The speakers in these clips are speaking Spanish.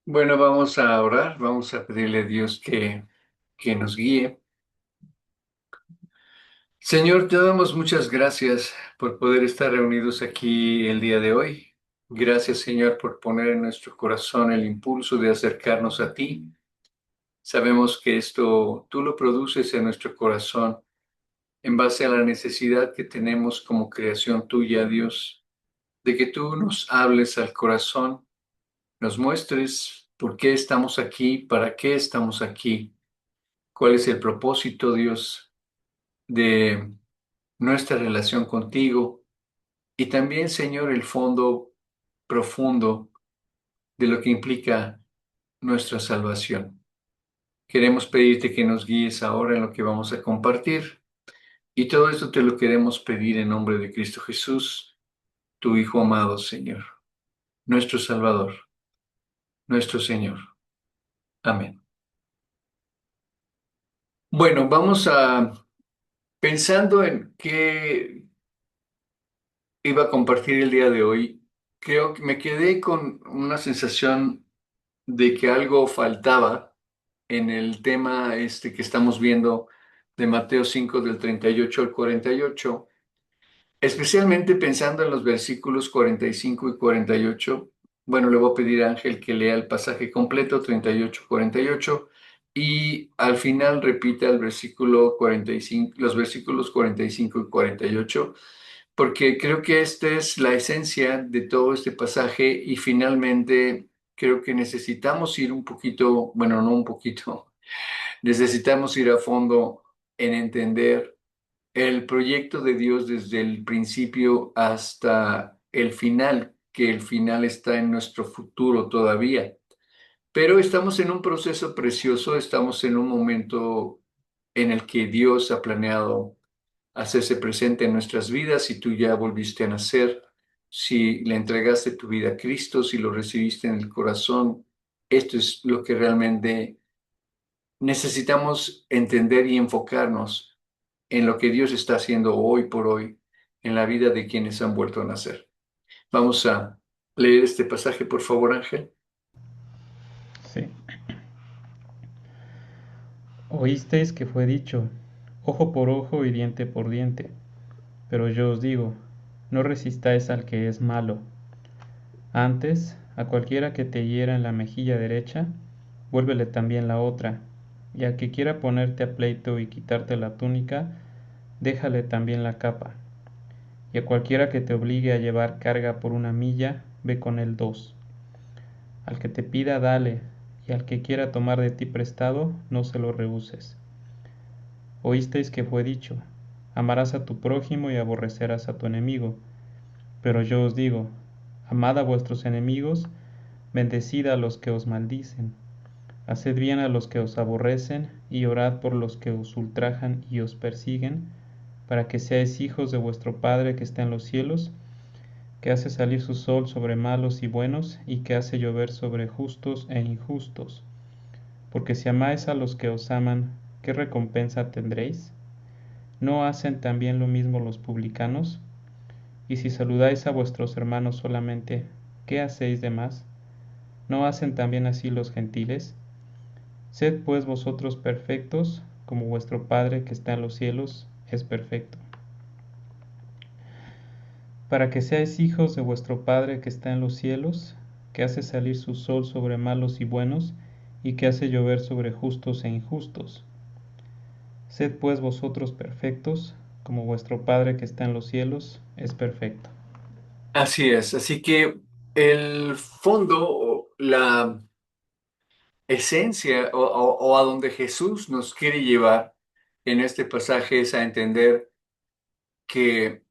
Bueno, vamos a orar, vamos a pedirle a Dios que nos guíe. Señor, te damos muchas gracias por poder estar reunidos aquí el día de hoy. Gracias, Señor, por poner en nuestro corazón el impulso de acercarnos a ti. Sabemos que esto tú lo produces en nuestro corazón en base a la necesidad que tenemos como creación tuya, Dios, de que tú nos hables al corazón, nos muestres por qué estamos aquí, para qué estamos aquí. ¿Cuál es el propósito, Dios, de nuestra relación contigo? Y también, Señor, el fondo profundo de lo que implica nuestra salvación. Queremos pedirte que nos guíes ahora en lo que vamos a compartir. Y todo esto te lo queremos pedir en nombre de Cristo Jesús, tu Hijo amado, Señor, nuestro Salvador, nuestro Señor. Amén. Bueno, vamos a, pensando en qué iba a compartir el día de hoy, creo que me quedé con una sensación de que algo faltaba en el tema este que estamos viendo de Mateo 5 del 38 al 48, especialmente pensando en los versículos 45 y 48. Bueno, le voy a pedir a Ángel que lea el pasaje completo, 38, 48, y al final repita el versículo 45, los versículos 45 y 48, porque creo que esta es la esencia de todo este pasaje y finalmente creo que necesitamos ir un poquito, bueno, no un poquito, necesitamos ir a fondo en entender el proyecto de Dios desde el principio hasta el final, que el final está en nuestro futuro todavía. Pero estamos en un proceso precioso, estamos en un momento en el que Dios ha planeado hacerse presente en nuestras vidas. Si tú ya volviste a nacer, si le entregaste tu vida a Cristo, si lo recibiste en el corazón, esto es lo que realmente necesitamos entender y enfocarnos en lo que Dios está haciendo hoy por hoy en la vida de quienes han vuelto a nacer. Vamos a leer este pasaje, por favor, Ángel. Sí. Oísteis que fue dicho, ojo por ojo y diente por diente. Pero yo os digo, no resistáis al que es malo. Antes, a cualquiera que te hiera en la mejilla derecha, vuélvele también la otra. Y al que quiera ponerte a pleito y quitarte la túnica, déjale también la capa. Y a cualquiera que te obligue a llevar carga por una milla, ve con él dos. Al que te pida, dale, y al que quiera tomar de ti prestado, no se lo rehuses. Oísteis que fue dicho, amarás a tu prójimo y aborrecerás a tu enemigo. Pero yo os digo, amad a vuestros enemigos, bendecid a los que os maldicen, haced bien a los que os aborrecen, y orad por los que os ultrajan y os persiguen, para que seáis hijos de vuestro Padre que está en los cielos, que hace salir su sol sobre malos y buenos, y que hace llover sobre justos e injustos. Porque si amáis a los que os aman, ¿qué recompensa tendréis? ¿No hacen también lo mismo los publicanos? Y si saludáis a vuestros hermanos solamente, ¿qué hacéis de más? ¿No hacen también así los gentiles? Sed pues vosotros perfectos, como vuestro Padre que está en los cielos es perfecto. Para que seáis hijos de vuestro Padre que está en los cielos, que hace salir su sol sobre malos y buenos, y que hace llover sobre justos e injustos. Sed pues vosotros perfectos, como vuestro Padre que está en los cielos es perfecto. Así es, así que el fondo, o la esencia o a donde Jesús nos quiere llevar en este pasaje es a entender que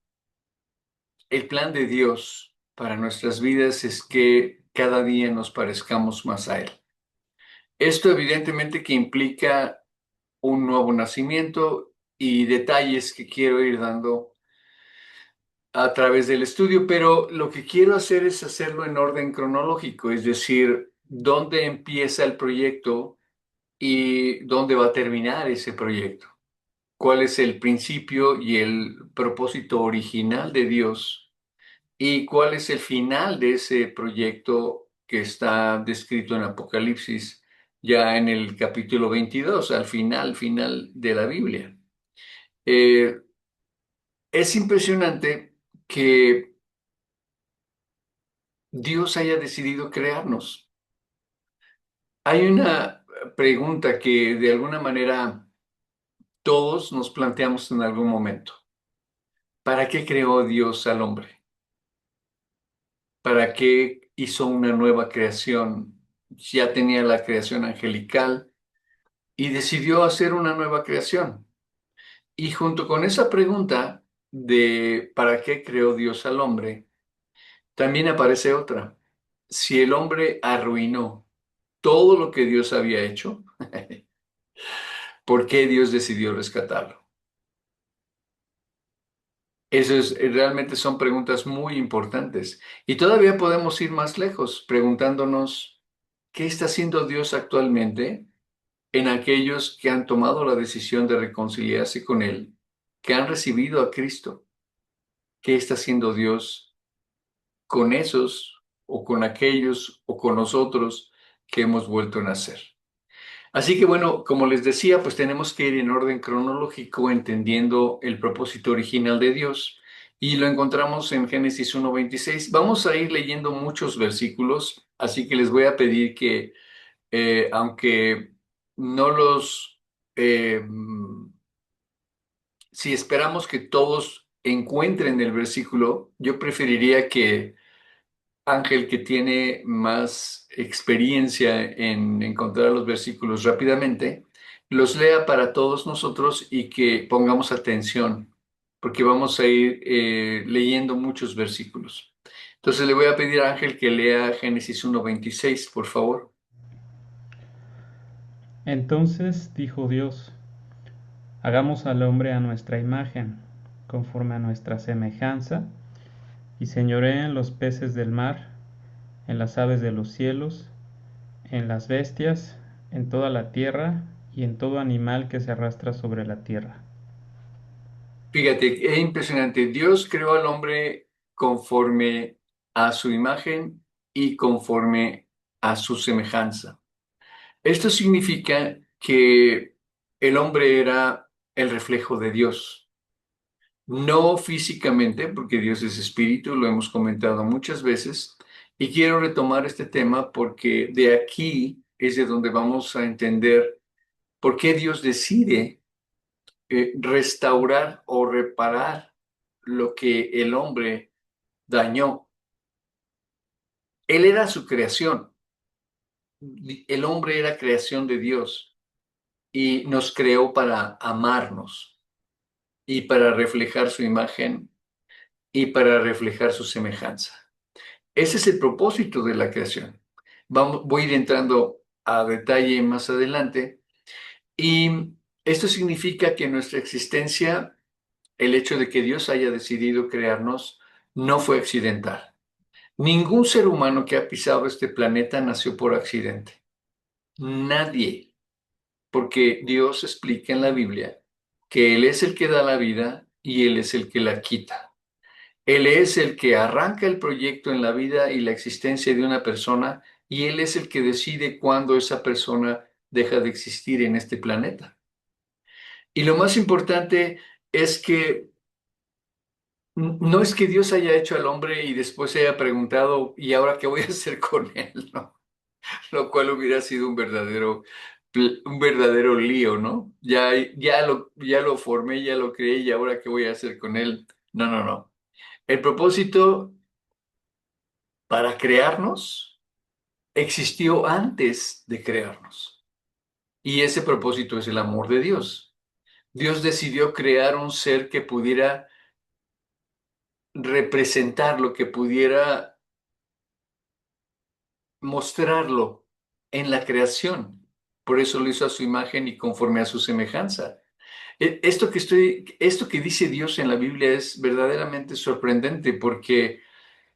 el plan de Dios para nuestras vidas es que cada día nos parezcamos más a Él. Esto evidentemente que implica un nuevo nacimiento y detalles que quiero ir dando a través del estudio, pero lo que quiero hacer es hacerlo en orden cronológico, es decir, dónde empieza el proyecto y dónde va a terminar ese proyecto. ¿Cuál es el principio y el propósito original de Dios? ¿Y cuál es el final de ese proyecto que está descrito en Apocalipsis, ya en el capítulo 22, al final de la Biblia. Eh, es impresionante que Dios haya decidido crearnos. Hay una pregunta que de alguna manera todos nos planteamos en algún momento. ¿Para qué creó Dios al hombre? ¿Para qué hizo una nueva creación? Ya tenía la creación angelical y decidió hacer una nueva creación. Y junto con esa pregunta de ¿para qué creó Dios al hombre? También aparece otra. Si el hombre arruinó todo lo que Dios había hecho, ¿por qué Dios decidió rescatarlo? Realmente son preguntas muy importantes. Y todavía podemos ir más lejos preguntándonos, ¿qué está haciendo Dios actualmente en aquellos que han tomado la decisión de reconciliarse con Él, que han recibido a Cristo? ¿Qué está haciendo Dios con esos o con aquellos o con nosotros que hemos vuelto a nacer? Así que bueno, como les decía, pues tenemos que ir en orden cronológico entendiendo el propósito original de Dios y lo encontramos en Génesis 1:26. Vamos a ir leyendo muchos versículos, así que les voy a pedir que, aunque no eh, si esperamos que todos encuentren el versículo, yo preferiría que Ángel, que tiene más experiencia en encontrar los versículos rápidamente, los lea para todos nosotros y que pongamos atención, porque vamos a ir leyendo muchos versículos. Entonces le voy a pedir a Ángel que lea Génesis 1:26, por favor. Entonces dijo Dios, hagamos al hombre a nuestra imagen, conforme a nuestra semejanza, y señoree en los peces del mar, en las aves de los cielos, en las bestias, en toda la tierra, y en todo animal que se arrastra sobre la tierra. Fíjate, es impresionante. Dios creó al hombre conforme a su imagen y conforme a su semejanza. Esto significa que el hombre era el reflejo de Dios, no físicamente, porque Dios es espíritu, lo hemos comentado muchas veces, y quiero retomar este tema porque de aquí es de donde vamos a entender por qué Dios decide restaurar o reparar lo que el hombre dañó. Él era su creación, el hombre era creación de Dios y nos creó para amarnos y para reflejar su imagen y para reflejar su semejanza. Ese es el propósito de la creación. Voy a ir entrando a detalle más adelante y esto significa que nuestra existencia, el hecho de que Dios haya decidido crearnos, no fue accidental. Ningún ser humano que ha pisado este planeta nació por accidente. Nadie, porque Dios explica en la Biblia que Él es el que da la vida y Él es el que la quita. Él es el que arranca el proyecto en la vida y la existencia de una persona y Él es el que decide cuándo esa persona deja de existir en este planeta. Y lo más importante es que no es que Dios haya hecho al hombre y después se haya preguntado, ¿y ahora qué voy a hacer con él? ¿No? Lo cual hubiera sido un verdadero lío, ¿no? Ya lo formé, ya lo creé y ahora qué voy a hacer con él. No, no, no. El propósito para crearnos existió antes de crearnos. Y ese propósito es el amor de Dios. Dios decidió crear un ser que pudiera representarlo, que pudiera mostrarlo en la creación. Por eso lo hizo a su imagen y conforme a su semejanza. Esto que dice Dios en la Biblia es verdaderamente sorprendente porque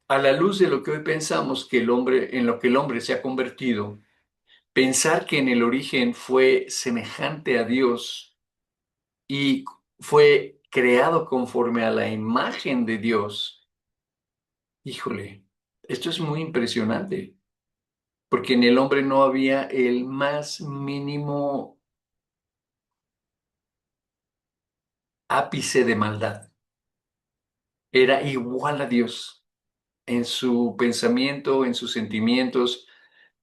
a la luz de lo que hoy pensamos que el hombre, en lo que el hombre se ha convertido, pensar que en el origen fue semejante a Dios y fue creado conforme a la imagen de Dios, híjole, esto es muy impresionante. porque en el hombre no había el más mínimo ápice de maldad. Era igual a Dios en su pensamiento, en sus sentimientos,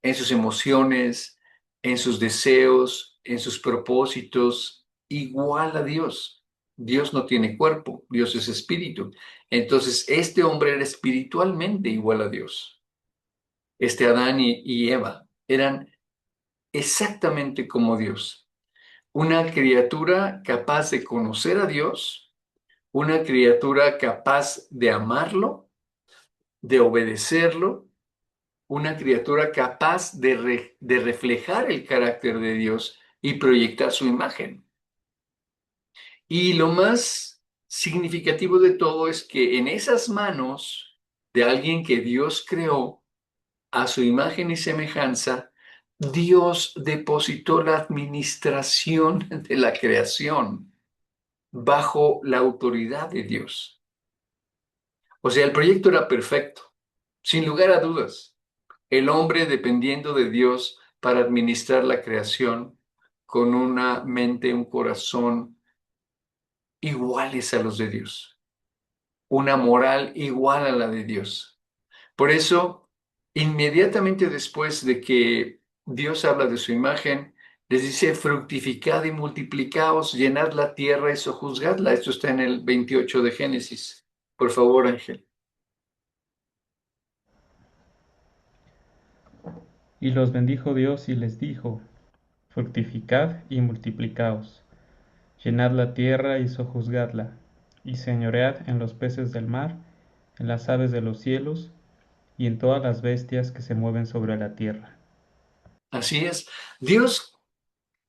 en sus emociones, en sus deseos, en sus propósitos, igual a Dios. Dios no tiene cuerpo, Dios es espíritu. Entonces, este hombre era espiritualmente igual a Dios. Este Adán y Eva eran exactamente como Dios. Una criatura capaz de conocer a Dios, una criatura capaz de amarlo, de obedecerlo, una criatura capaz de reflejar el carácter de Dios y proyectar su imagen. Y lo más significativo de todo es que en esas manos de alguien que Dios creó a su imagen y semejanza, Dios depositó la administración de la creación bajo la autoridad de Dios. O sea, el proyecto era perfecto, sin lugar a dudas. El hombre dependiendo de Dios para administrar la creación con una mente, un corazón iguales a los de Dios, una moral igual a la de Dios. Por eso, inmediatamente después de que Dios habla de su imagen, les dice, fructificad y multiplicaos, llenad la tierra y sojuzgadla. Esto está en el 28 de Génesis. Por favor, Ángel. Y los bendijo Dios y les dijo, fructificad y multiplicaos, llenad la tierra y sojuzgadla, y señoread en los peces del mar, en las aves de los cielos, y en todas las bestias que se mueven sobre la tierra. Así es. Dios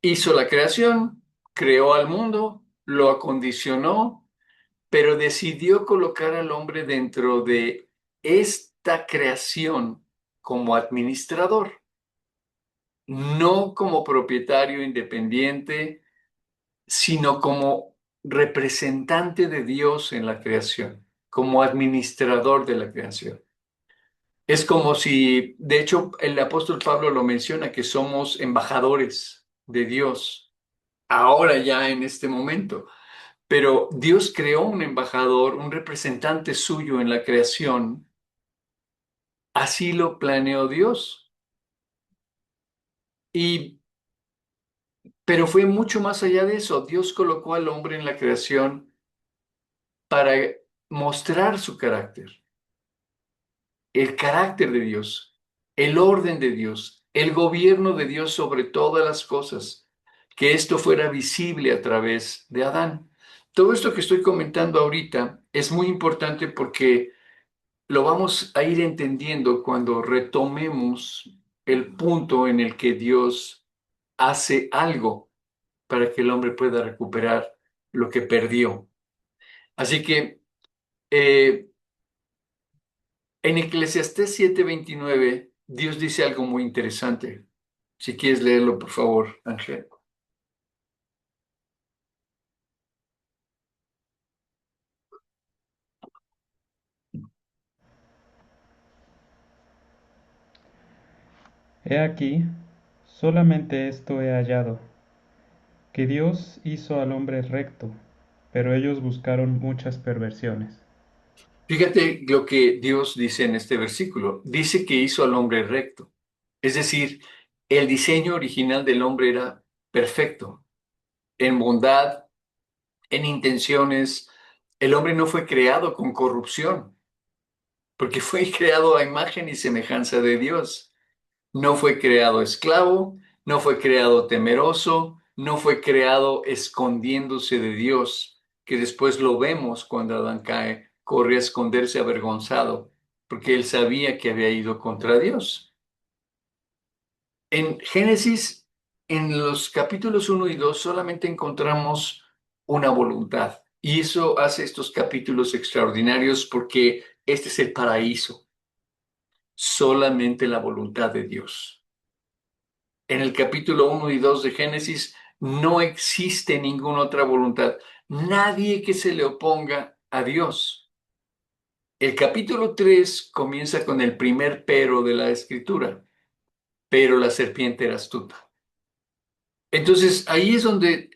hizo la creación, creó al mundo, lo acondicionó, pero decidió colocar al hombre dentro de esta creación como administrador, no como propietario independiente, sino como representante de Dios en la creación, como administrador de la creación. Es como si, de hecho, el apóstol Pablo lo menciona, que somos embajadores de Dios, ahora ya en este momento. Pero Dios creó un embajador, un representante suyo en la creación. Así lo planeó Dios. Y, pero fue mucho más allá de eso. Dios colocó al hombre en la creación para mostrar su carácter, el carácter de Dios, el orden de Dios, el gobierno de Dios sobre todas las cosas, que esto fuera visible a través de Adán. Todo esto que estoy comentando ahorita es muy importante porque lo vamos a ir entendiendo cuando retomemos el punto en el que Dios hace algo para que el hombre pueda recuperar lo que perdió. Así que eh, en Eclesiastés 7:29, Dios dice algo muy interesante. Si quieres leerlo, por favor, Ángel. He aquí, solamente esto he hallado, que Dios hizo al hombre recto, pero ellos buscaron muchas perversiones. Fíjate lo que Dios dice en este versículo. Dice que hizo al hombre recto. Es decir, el diseño original del hombre era perfecto, en bondad, en intenciones. El hombre no fue creado con corrupción, porque fue creado a imagen y semejanza de Dios. No fue creado esclavo, no fue creado temeroso, no fue creado escondiéndose de Dios, que después lo vemos cuando Adán cae, corre a esconderse avergonzado, porque él sabía que había ido contra Dios. En Génesis, en los capítulos 1 y 2 solamente encontramos una voluntad. Y eso hace estos capítulos extraordinarios porque este es el paraíso, solamente la voluntad de Dios. En el capítulo 1 y 2 de Génesis no existe ninguna otra voluntad, nadie que se le oponga a Dios. El capítulo 3 comienza con el primer pero de la escritura. pero la serpiente era astuta. Entonces ahí es donde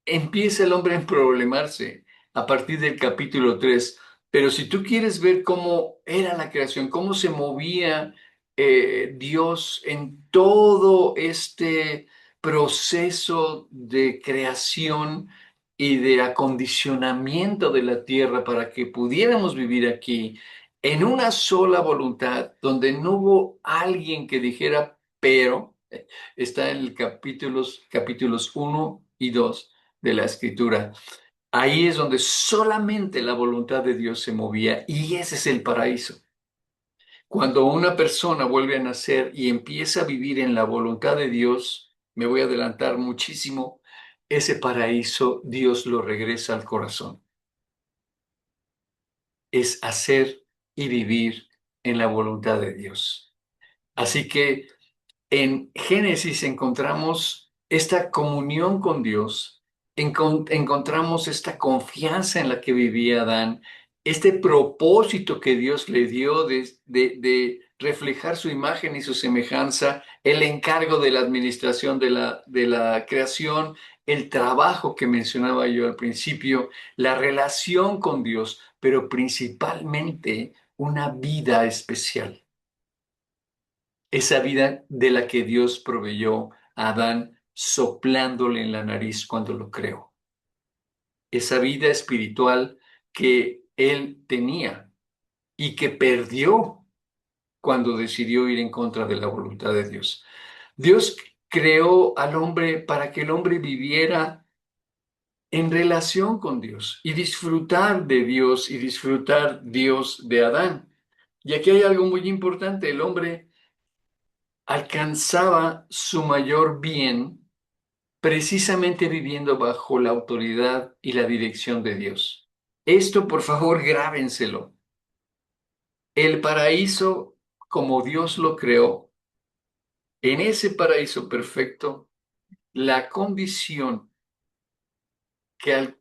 empieza el hombre a problemarse a partir del capítulo 3. Pero si tú quieres ver cómo era la creación, cómo se movía Dios en todo este proceso de creación y de acondicionamiento de la tierra para que pudiéramos vivir aquí en una sola voluntad, donde no hubo alguien que dijera pero, está en el capítulos 1 y 2 de la escritura. Ahí es donde solamente la voluntad de Dios se movía y ese es el paraíso. Cuando una persona vuelve a nacer y empieza a vivir en la voluntad de Dios, me voy a adelantar muchísimo, ese paraíso Dios lo regresa al corazón. Es hacer y vivir en la voluntad de Dios. Así que en Génesis encontramos esta comunión con Dios, encontramos esta confianza en la que vivía Adán, este propósito que Dios le dio de reflejar su imagen y su semejanza, el encargo de la administración de la creación, el trabajo que mencionaba yo al principio, la relación con Dios, pero principalmente una vida especial, esa vida de la que Dios proveyó a Adán soplándole en la nariz cuando lo creó. Esa vida espiritual que él tenía y que perdió cuando decidió ir en contra de la voluntad de Dios. Dios creó al hombre para que el hombre viviera en relación con Dios y disfrutar de Dios y disfrutar Dios de Adán. Y aquí hay algo muy importante, el hombre alcanzaba su mayor bien precisamente viviendo bajo la autoridad y la dirección de Dios. Esto, por favor, grábenselo. El paraíso, como Dios lo creó, en ese paraíso perfecto, la condición que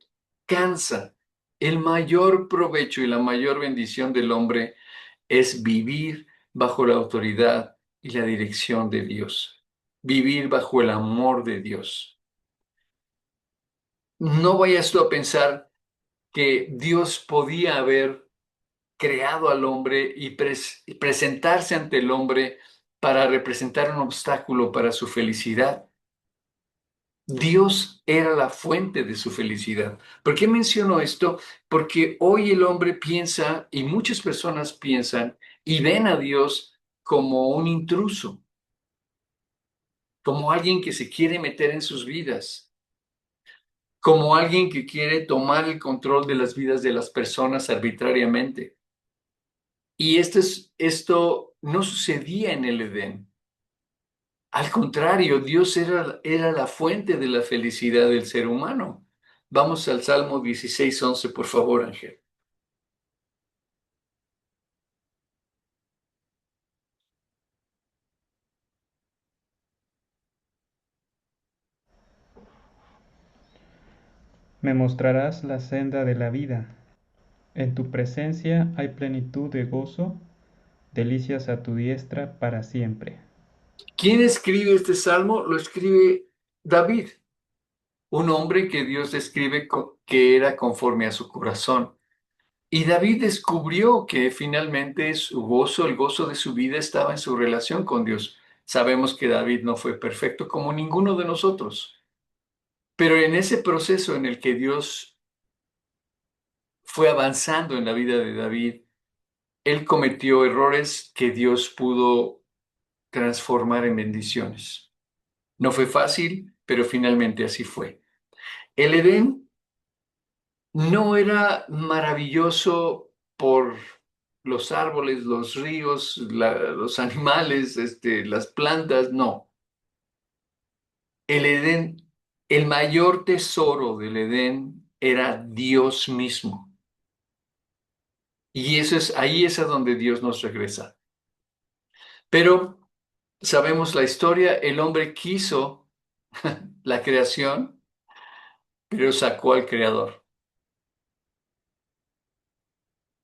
alcanza el mayor provecho y la mayor bendición del hombre es vivir bajo la autoridad y la dirección de Dios, vivir bajo el amor de Dios. No vayas tú a pensar que Dios podía haber creado al hombre y presentarse ante el hombre para representar un obstáculo para su felicidad. Dios era la fuente de su felicidad. ¿Por qué menciono esto? Porque hoy el hombre piensa, y muchas personas piensan, y ven a Dios como un intruso, como alguien que se quiere meter en sus vidas, como alguien que quiere tomar el control de las vidas de las personas arbitrariamente. Y esto no sucedía en el Edén. Al contrario, Dios era la fuente de la felicidad del ser humano. Vamos al Salmo 16:11, por favor, Ángel. Me mostrarás la senda de la vida. En tu presencia hay plenitud de gozo, delicias a tu diestra para siempre. ¿Quién escribe este salmo? Lo escribe David, un hombre que Dios describe que era conforme a su corazón. Y David descubrió que finalmente su gozo, el gozo de su vida estaba en su relación con Dios. Sabemos que David no fue perfecto como ninguno de nosotros, pero en ese proceso en el que Dios fue avanzando en la vida de David, él cometió errores que Dios pudo transformar en bendiciones. No fue fácil, pero finalmente así fue. El Edén no era maravilloso por los árboles, los ríos, los animales, las plantas, no. El Edén, el mayor tesoro del Edén era Dios mismo. Y ahí es a donde Dios nos regresa. Pero sabemos la historia, el hombre quiso la creación, pero sacó al creador.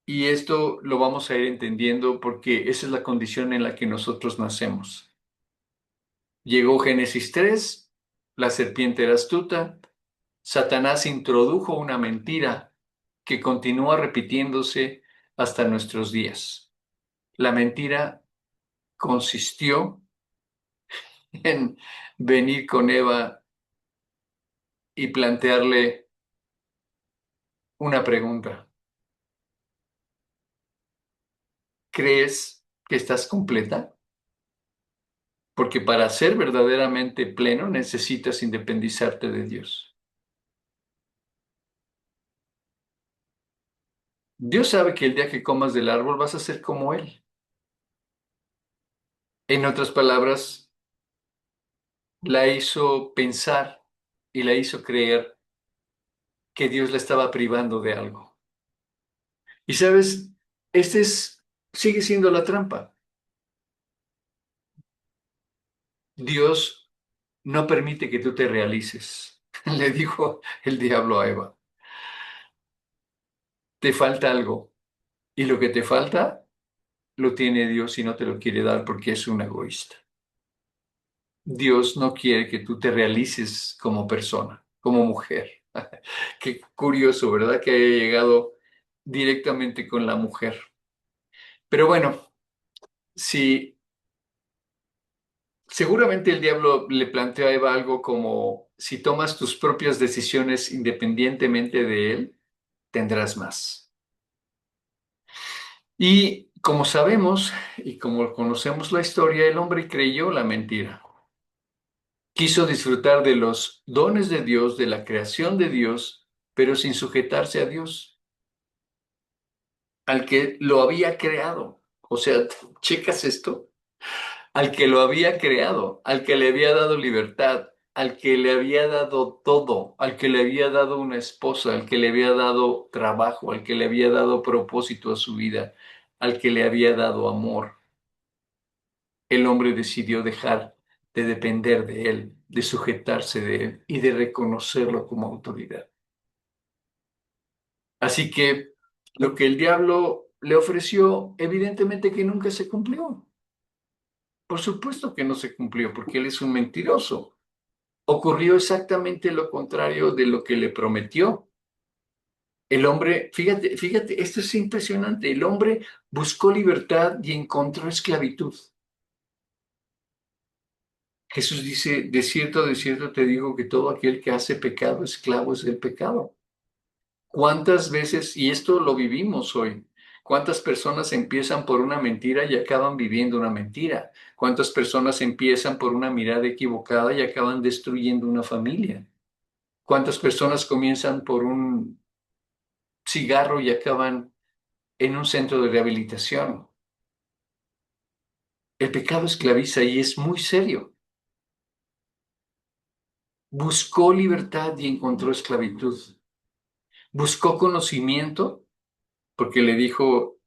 Y esto lo vamos a ir entendiendo porque esa es la condición en la que nosotros nacemos. Llegó Génesis 3, la serpiente era astuta, Satanás introdujo una mentira que continúa repitiéndose hasta nuestros días. La mentira consistió en venir con Eva y plantearle una pregunta. ¿Crees que estás completa? Porque para ser verdaderamente pleno necesitas independizarte de Dios. Dios sabe que el día que comas del árbol vas a ser como Él. En otras palabras, la hizo pensar y la hizo creer que Dios la estaba privando de algo. Y sabes, este es, sigue siendo la trampa. Dios no permite que tú te realices. Le dijo el diablo a Eva, te falta algo. Y lo que te falta lo tiene Dios y no te lo quiere dar porque es un egoísta. Dios no quiere que tú te realices como persona, como mujer. Qué curioso, ¿verdad? Que haya llegado directamente con la mujer. Pero bueno, si seguramente el diablo le planteó a Eva algo como, si tomas tus propias decisiones independientemente de él, tendrás más. Y como sabemos y como conocemos la historia, el hombre creyó la mentira. Quiso disfrutar de los dones de Dios, de la creación de Dios, pero sin sujetarse a Dios, al que lo había creado. O sea, checas esto, al que lo había creado, al que le había dado libertad, al que le había dado todo, al que le había dado una esposa, al que le había dado trabajo, al que le había dado propósito a su vida, al que le había dado amor. El hombre decidió dejar de depender de él, de sujetarse de él y de reconocerlo como autoridad. Así que lo que el diablo le ofreció, evidentemente que nunca se cumplió. Por supuesto que no se cumplió, porque él es un mentiroso. Ocurrió exactamente lo contrario de lo que le prometió. El hombre, fíjate, esto es impresionante. El hombre buscó libertad y encontró esclavitud. Jesús dice, de cierto te digo que todo aquel que hace pecado, esclavo es del pecado. ¿Cuántas veces, y esto lo vivimos hoy, cuántas personas empiezan por una mentira y acaban viviendo una mentira? ¿Cuántas personas empiezan por una mirada equivocada y acaban destruyendo una familia? ¿Cuántas personas comienzan por un cigarro y acaban en un centro de rehabilitación? El pecado esclaviza y es muy serio. Buscó libertad y encontró esclavitud. Buscó conocimiento porque le dijo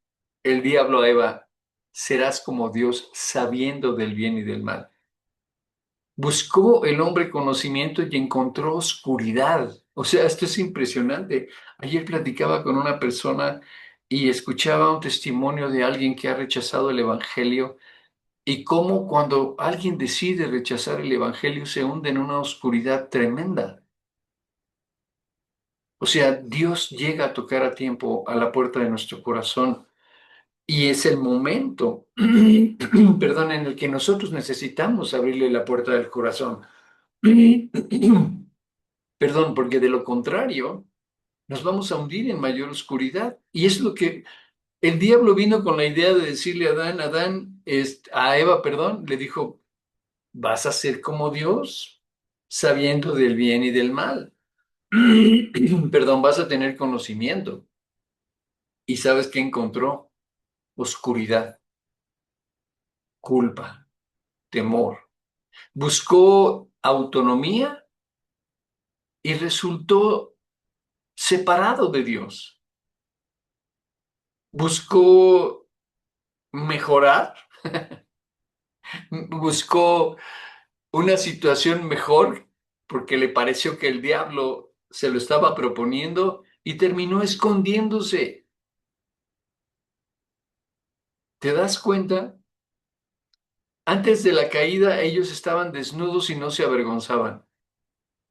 el diablo a Eva, serás como Dios sabiendo del bien y del mal. Buscó el hombre conocimiento y encontró oscuridad. O sea, esto es impresionante. Ayer platicaba con una persona y escuchaba un testimonio de alguien que ha rechazado el Evangelio y cómo cuando alguien decide rechazar el Evangelio se hunde en una oscuridad tremenda. O sea, Dios llega a tocar a tiempo a la puerta de nuestro corazón. Y es el momento, perdón, en el que nosotros necesitamos abrirle la puerta del corazón. Perdón, porque de lo contrario nos vamos a hundir en mayor oscuridad. Y es lo que el diablo vino con la idea de decirle a a Eva, perdón, le dijo, vas a ser como Dios, sabiendo del bien y del mal. Perdón, vas a tener conocimiento. ¿Y sabes qué encontró? Oscuridad, culpa, temor. Buscó autonomía y resultó separado de Dios. Buscó mejorar, buscó una situación mejor porque le pareció que el diablo se lo estaba proponiendo y terminó escondiéndose. ¿Te das cuenta? Antes de la caída, ellos estaban desnudos y no se avergonzaban.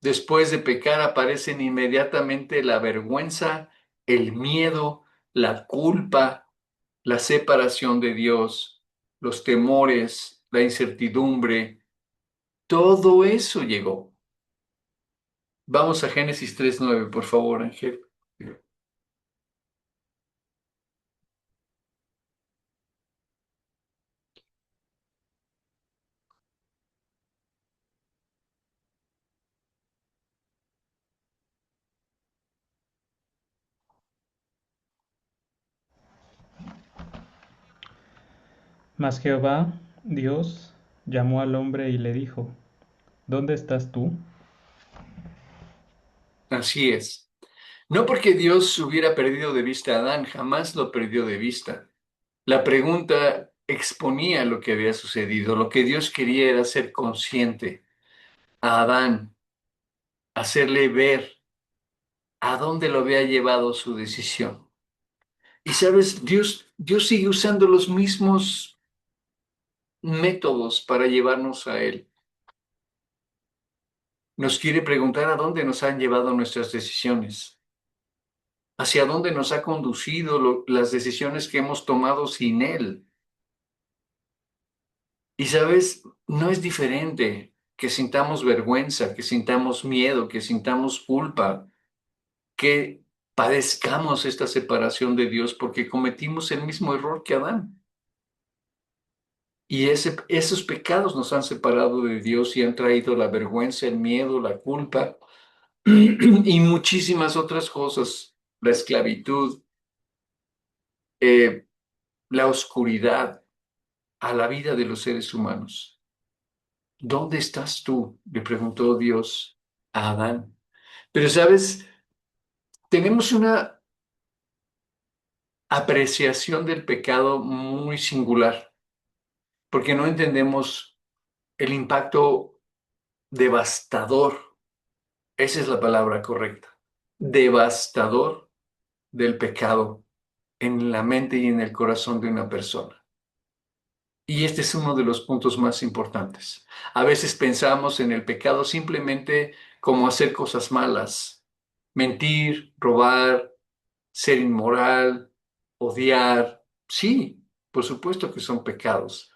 Después de pecar aparecen inmediatamente la vergüenza, el miedo, la culpa, la separación de Dios, los temores, la incertidumbre. Todo eso llegó. Vamos a Génesis 3:9, por favor, Ángel. Mas Jehová, Dios, llamó al hombre y le dijo, ¿dónde estás tú? Así es. No porque Dios hubiera perdido de vista a Adán, jamás lo perdió de vista. La pregunta exponía lo que había sucedido. Lo que Dios quería era ser consciente a Adán, hacerle ver a dónde lo había llevado su decisión. Y sabes, Dios sigue usando los mismos métodos para llevarnos a Él. Nos quiere preguntar a dónde nos han llevado nuestras decisiones, hacia dónde nos ha conducido las decisiones que hemos tomado sin Él. Y sabes, no es diferente que sintamos vergüenza, que sintamos miedo, que sintamos culpa, que padezcamos esta separación de Dios porque cometimos el mismo error que Adán. Y esos pecados nos han separado de Dios y han traído la vergüenza, el miedo, la culpa y muchísimas otras cosas, la esclavitud, eh, la oscuridad a la vida de los seres humanos. ¿Dónde estás tú? Le preguntó Dios a Adán. Pero, ¿sabes? Tenemos una apreciación del pecado muy singular, porque no entendemos el impacto devastador, esa es la palabra correcta, devastador del pecado en la mente y en el corazón de una persona. Y este es uno de los puntos más importantes. A veces pensamos en el pecado simplemente como hacer cosas malas, mentir, robar, ser inmoral, odiar. Sí, por supuesto que son pecados.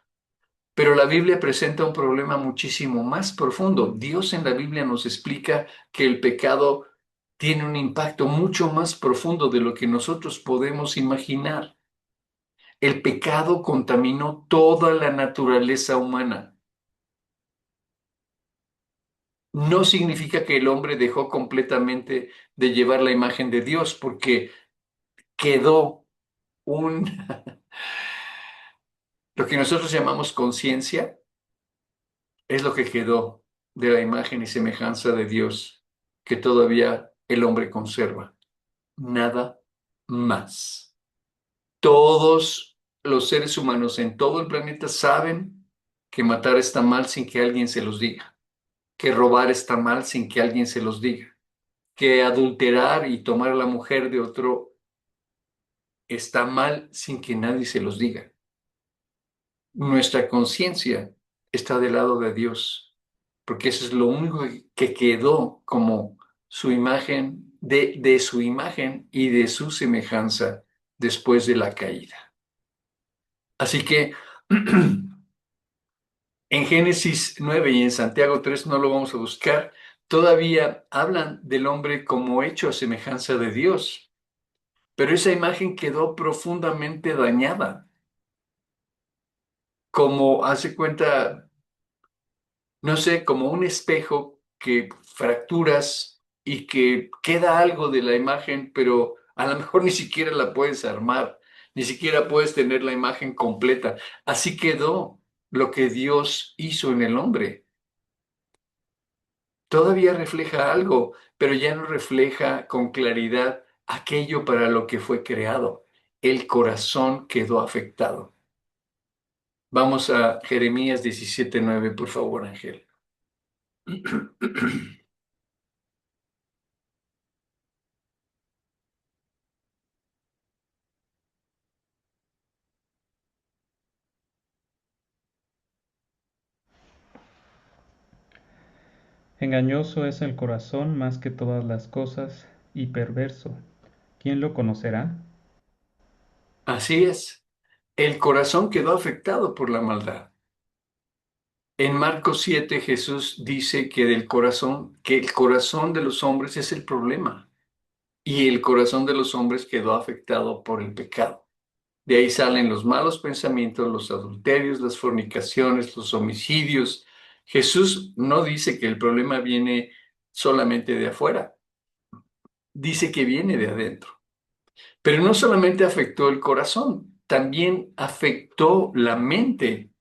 Pero la Biblia presenta un problema muchísimo más profundo. Dios en la Biblia nos explica que el pecado tiene un impacto mucho más profundo de lo que nosotros podemos imaginar. El pecado contaminó toda la naturaleza humana. No significa que el hombre dejó completamente de llevar la imagen de Dios, porque quedó un, lo que nosotros llamamos conciencia, es lo que quedó de la imagen y semejanza de Dios que todavía el hombre conserva. Nada más. Todos los seres humanos en todo el planeta saben que matar está mal sin que alguien se los diga, que robar está mal sin que alguien se los diga, que adulterar y tomar a la mujer de otro está mal sin que nadie se los diga. Nuestra conciencia está del lado de Dios, porque eso es lo único que quedó como su imagen, de su imagen y de su semejanza después de la caída. Así que en Génesis 9 y en Santiago 3 no lo vamos a buscar, todavía hablan del hombre como hecho a semejanza de Dios, pero esa imagen quedó profundamente dañada, como hace cuenta, no sé, como un espejo que fracturas y que queda algo de la imagen, pero a lo mejor ni siquiera la puedes armar, ni siquiera puedes tener la imagen completa. Así quedó lo que Dios hizo en el hombre. Todavía refleja algo, pero ya no refleja con claridad aquello para lo que fue creado. El corazón quedó afectado. Vamos a Jeremías 17:9, por favor, Ángel. Engañoso es el corazón más que todas las cosas y perverso. ¿Quién lo conocerá? Así es. El corazón quedó afectado por la maldad. En Marcos 7 Jesús dice que que el corazón de los hombres es el problema y el corazón de los hombres quedó afectado por el pecado. De ahí salen los malos pensamientos, los adulterios, las fornicaciones, los homicidios. Jesús no dice que el problema viene solamente de afuera, dice que viene de adentro. Pero no solamente afectó el corazón, también afectó la mente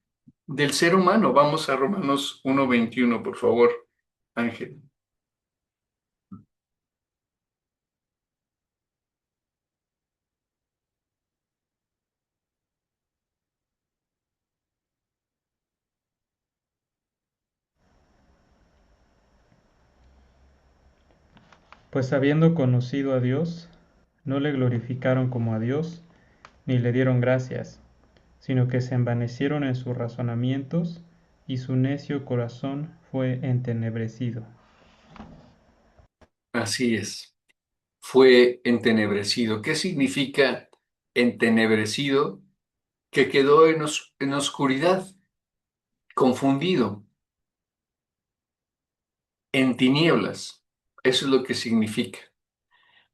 del ser humano. Vamos a Romanos 1:21, por favor, Ángel. Pues habiendo conocido a Dios, no le glorificaron como a Dios, ni le dieron gracias, sino que se envanecieron en sus razonamientos, y su necio corazón fue entenebrecido. Así es, fue entenebrecido. ¿Qué significa entenebrecido? Que quedó en oscuridad, confundido, en tinieblas. Eso es lo que significa.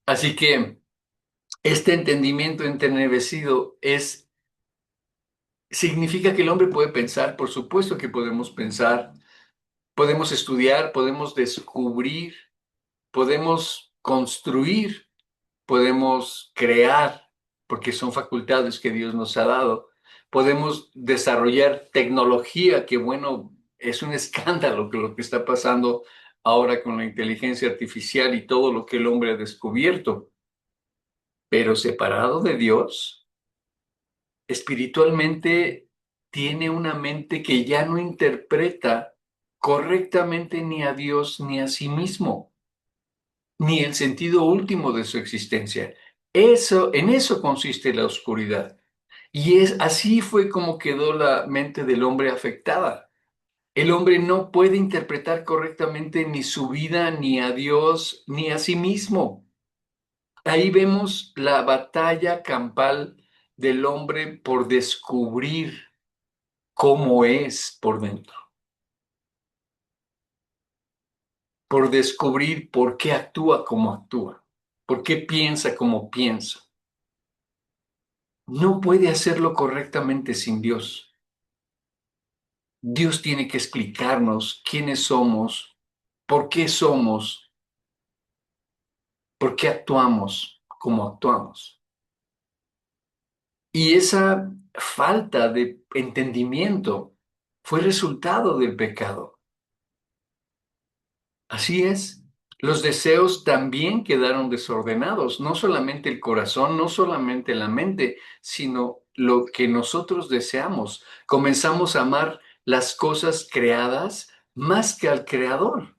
Así que este entendimiento entenebrecido significa que el hombre puede pensar, por supuesto que podemos pensar, podemos estudiar, podemos descubrir, podemos construir, podemos crear, porque son facultades que Dios nos ha dado. Podemos desarrollar tecnología, que bueno, es un escándalo que lo que está pasando ahora con la inteligencia artificial y todo lo que el hombre ha descubierto. Pero separado de Dios, espiritualmente tiene una mente que ya no interpreta correctamente ni a Dios ni a sí mismo, ni el sentido último de su existencia. En eso consiste la oscuridad. Y así fue como quedó la mente del hombre afectada. El hombre no puede interpretar correctamente ni su vida, ni a Dios, ni a sí mismo. Ahí vemos la batalla campal del hombre por descubrir cómo es por dentro, por descubrir por qué actúa como actúa, por qué piensa como piensa. No puede hacerlo correctamente sin Dios. Dios tiene que explicarnos quiénes somos, por qué actuamos como actuamos. Y esa falta de entendimiento fue resultado del pecado. Así es. Los deseos también quedaron desordenados, no solamente el corazón, no solamente la mente, sino lo que nosotros deseamos. Comenzamos a amar las cosas creadas más que al creador.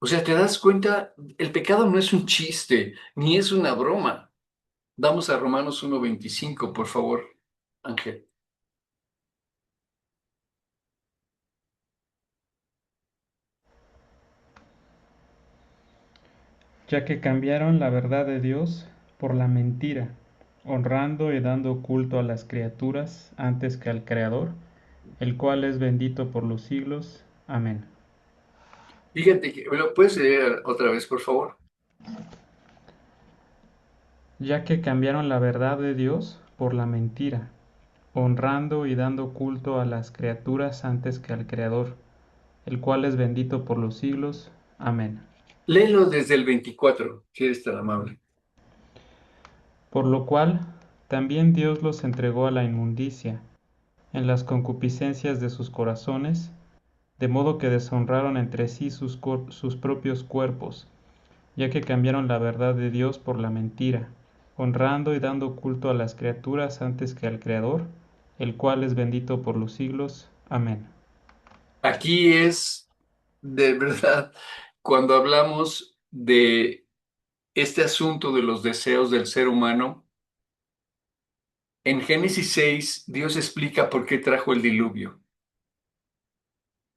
O sea, te das cuenta, el pecado no es un chiste, ni es una broma. Vamos a Romanos 1:25, por favor, Ángel. Ya que cambiaron la verdad de Dios por la mentira, honrando y dando culto a las criaturas antes que al Creador, el cual es bendito por los siglos. Amén. Fíjate que, ¿me lo puedes leer otra vez, por favor? Ya que cambiaron la verdad de Dios por la mentira, honrando y dando culto a las criaturas antes que al Creador, el cual es bendito por los siglos. Amén. Léelo desde el 24, si eres tan amable. Por lo cual, también Dios los entregó a la inmundicia, en las concupiscencias de sus corazones, de modo que deshonraron entre sí sus propios cuerpos, ya que cambiaron la verdad de Dios por la mentira, honrando y dando culto a las criaturas antes que al Creador, el cual es bendito por los siglos. Amén. Aquí es de verdad, cuando hablamos de este asunto de los deseos del ser humano, en Génesis 6, Dios explica por qué trajo el diluvio.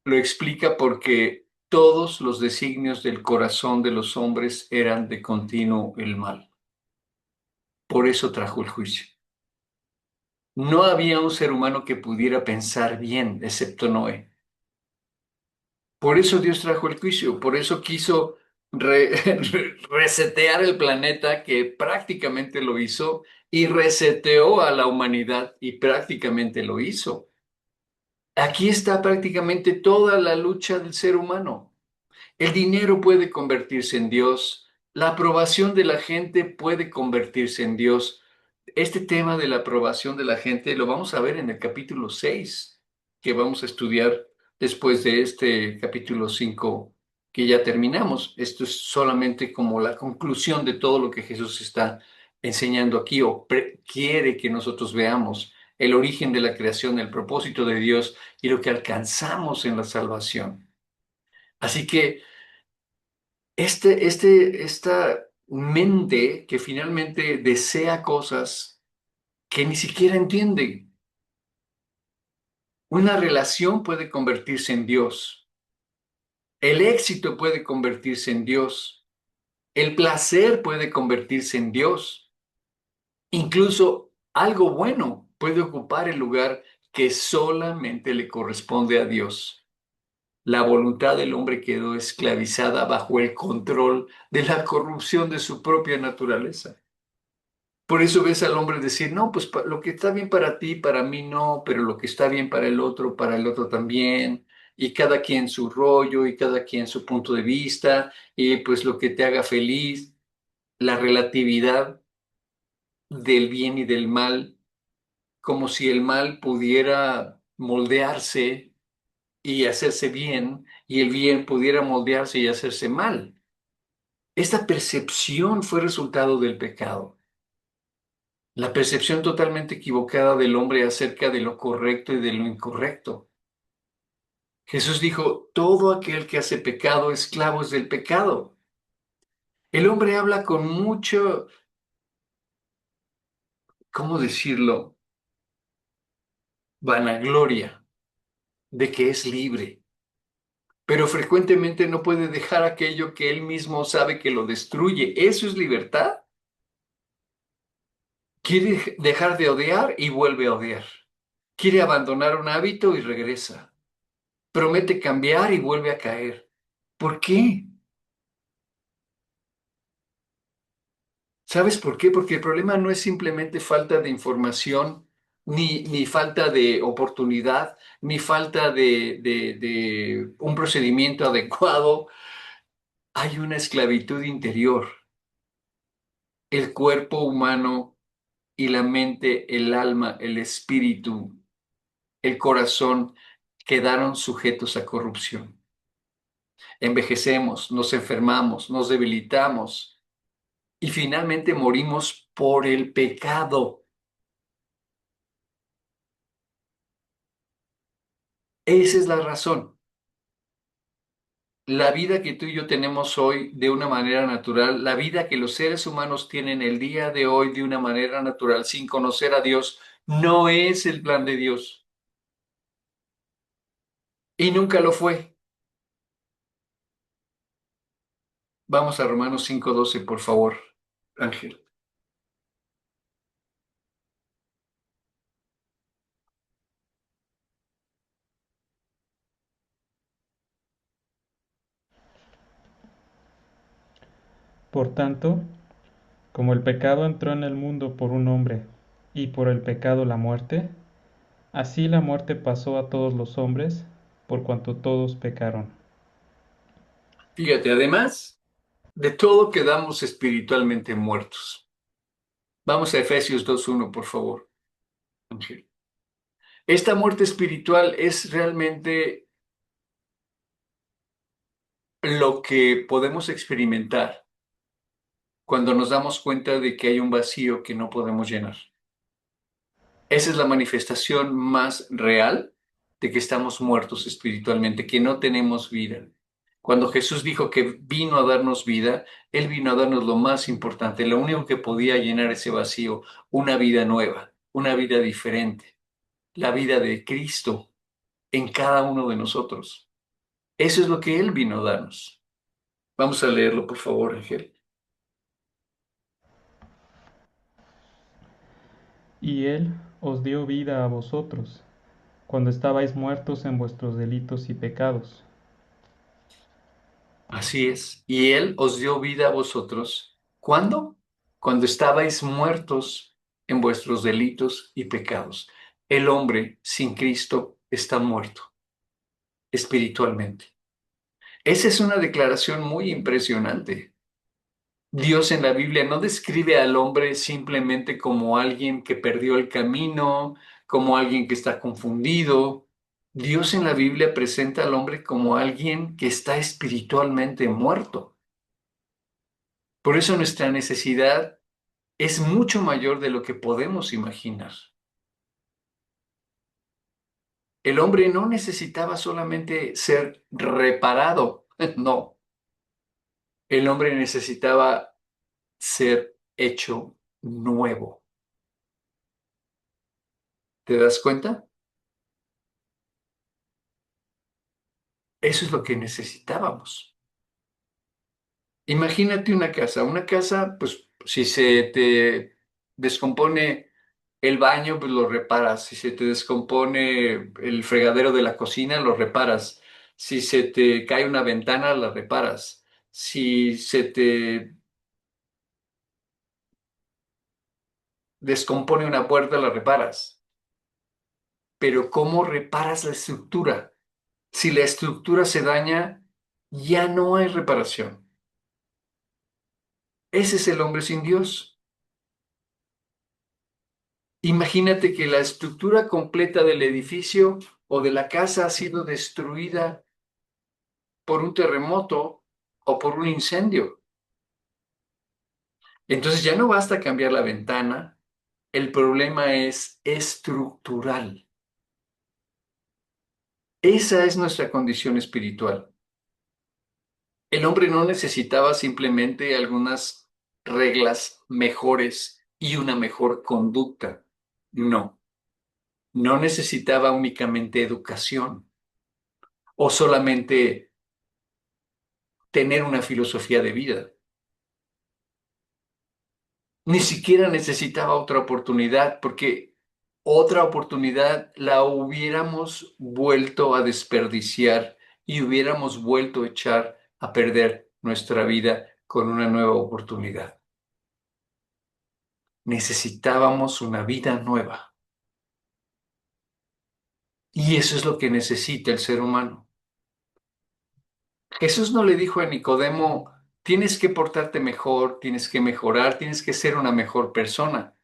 lo explica porque todos los designios del corazón de los hombres eran de continuo el mal. Por eso trajo el juicio. No había un ser humano que pudiera pensar bien, excepto Noé. Por eso Dios trajo el juicio, por eso quiso resetear el planeta, que prácticamente lo hizo, y reseteó a la humanidad, y prácticamente lo hizo. Aquí está prácticamente toda la lucha del ser humano. El dinero puede convertirse en Dios, la aprobación de la gente puede convertirse en Dios. Este tema de la aprobación de la gente lo vamos a ver en el capítulo 6, que vamos a estudiar después de este capítulo 5 que ya terminamos. Esto es solamente como la conclusión de todo lo que Jesús está enseñando aquí o quiere que nosotros veamos: el origen de la creación, el propósito de Dios y lo que alcanzamos en la salvación. Así que esta mente que finalmente desea cosas que ni siquiera entiende. Una relación puede convertirse en Dios. El éxito puede convertirse en Dios. El placer puede convertirse en Dios. Incluso algo bueno puede ocupar el lugar que solamente le corresponde a Dios. La voluntad del hombre quedó esclavizada bajo el control de la corrupción de su propia naturaleza. Por eso ves al hombre decir: no, pues lo que está bien para ti, para mí no, pero lo que está bien para el otro también, y cada quien su rollo, y cada quien su punto de vista, y pues lo que te haga feliz, la relatividad del bien y del mal, como si el mal pudiera moldearse y hacerse bien, y el bien pudiera moldearse y hacerse mal. Esta percepción fue resultado del pecado. La percepción totalmente equivocada del hombre acerca de lo correcto y de lo incorrecto. Jesús dijo: todo aquel que hace pecado, esclavo es del pecado. El hombre habla con mucho, ¿cómo decirlo?, vanagloria de que es libre, pero frecuentemente no puede dejar aquello que él mismo sabe que lo destruye. ¿Eso es libertad? Quiere dejar de odiar y vuelve a odiar. Quiere abandonar un hábito y regresa. Promete cambiar y vuelve a caer. ¿Por qué? ¿Sabes por qué? Porque el problema no es simplemente falta de información, ni falta de oportunidad, ni falta de un procedimiento adecuado. Hay una esclavitud interior. El cuerpo humano y la mente, el alma, el espíritu, el corazón quedaron sujetos a corrupción. Envejecemos, nos enfermamos, nos debilitamos y finalmente morimos por el pecado. Esa es la razón. La vida que tú y yo tenemos hoy de una manera natural, la vida que los seres humanos tienen el día de hoy de una manera natural, sin conocer a Dios, no es el plan de Dios. Y nunca lo fue. Vamos a Romanos 5:12, por favor, Ángel. Por tanto, como el pecado entró en el mundo por un hombre, y por el pecado la muerte, así la muerte pasó a todos los hombres, por cuanto todos pecaron. Fíjate, además de todo quedamos espiritualmente muertos. Vamos a Efesios 2:1, por favor, Ángel. Esta muerte espiritual es realmente lo que podemos experimentar cuando nos damos cuenta de que hay un vacío que no podemos llenar. Esa es la manifestación más real de que estamos muertos espiritualmente, que no tenemos vida. Cuando Jesús dijo que vino a darnos vida, Él vino a darnos lo más importante, lo único que podía llenar ese vacío: una vida nueva, una vida diferente, la vida de Cristo en cada uno de nosotros. Eso es lo que Él vino a darnos. Vamos a leerlo, por favor, Ángel. Y Él os dio vida a vosotros, cuando estabais muertos en vuestros delitos y pecados. Así es. Y Él os dio vida a vosotros. ¿Cuándo? Cuando estabais muertos en vuestros delitos y pecados. El hombre sin Cristo está muerto espiritualmente. Esa es una declaración muy impresionante. Dios en la Biblia no describe al hombre simplemente como alguien que perdió el camino, como alguien que está confundido. Dios en la Biblia presenta al hombre como alguien que está espiritualmente muerto. Por eso nuestra necesidad es mucho mayor de lo que podemos imaginar. El hombre no necesitaba solamente ser reparado, no. El hombre necesitaba ser hecho nuevo. ¿Te das cuenta? Eso es lo que necesitábamos. Imagínate una casa, pues si se te descompone el baño, pues lo reparas. Si se te descompone el fregadero de la cocina, lo reparas. Si se te cae una ventana, la reparas. Si se te descompone una puerta, la reparas. Pero ¿cómo reparas la estructura? Si la estructura se daña, ya no hay reparación. Ese es el hombre sin Dios. Imagínate que la estructura completa del edificio o de la casa ha sido destruida por un terremoto o por un incendio. Entonces ya no basta cambiar la ventana, el problema es estructural. Esa es nuestra condición espiritual. El hombre no necesitaba simplemente algunas reglas mejores y una mejor conducta. No, no necesitaba únicamente educación o solamente tener una filosofía de vida. Ni siquiera necesitaba otra oportunidad porque otra oportunidad la hubiéramos vuelto a desperdiciar y hubiéramos vuelto a echar a perder nuestra vida con una nueva oportunidad. Necesitábamos una vida nueva y eso es lo que necesita el ser humano. Jesús no le dijo a Nicodemo, tienes que portarte mejor, tienes que mejorar, tienes que ser una mejor persona.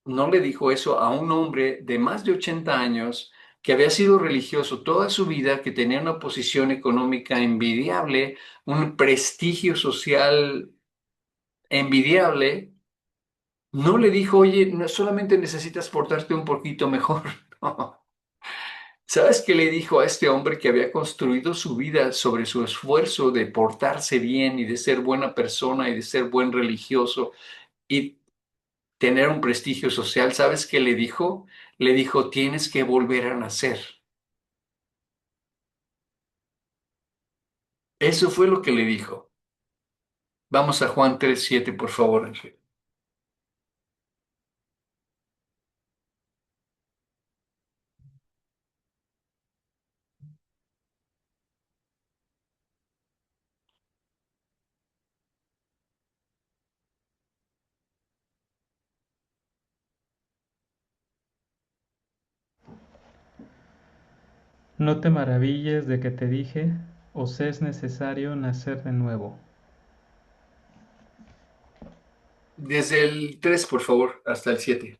No le dijo eso a un hombre de más de 80 años que había sido religioso toda su vida, que tenía una posición económica envidiable, un prestigio social envidiable. No le dijo, oye, no solamente necesitas portarte un poquito mejor. No. ¿Sabes qué le dijo a este hombre que había construido su vida sobre su esfuerzo de portarse bien y de ser buena persona y de ser buen religioso y tener un prestigio social? ¿Sabes qué le dijo? Le dijo, tienes que volver a nacer. Eso fue lo que le dijo. Vamos a Juan 3:7, por favor, Ángel. No te maravilles de que te dije, os es necesario nacer de nuevo. Desde el 3, por favor, hasta el 7.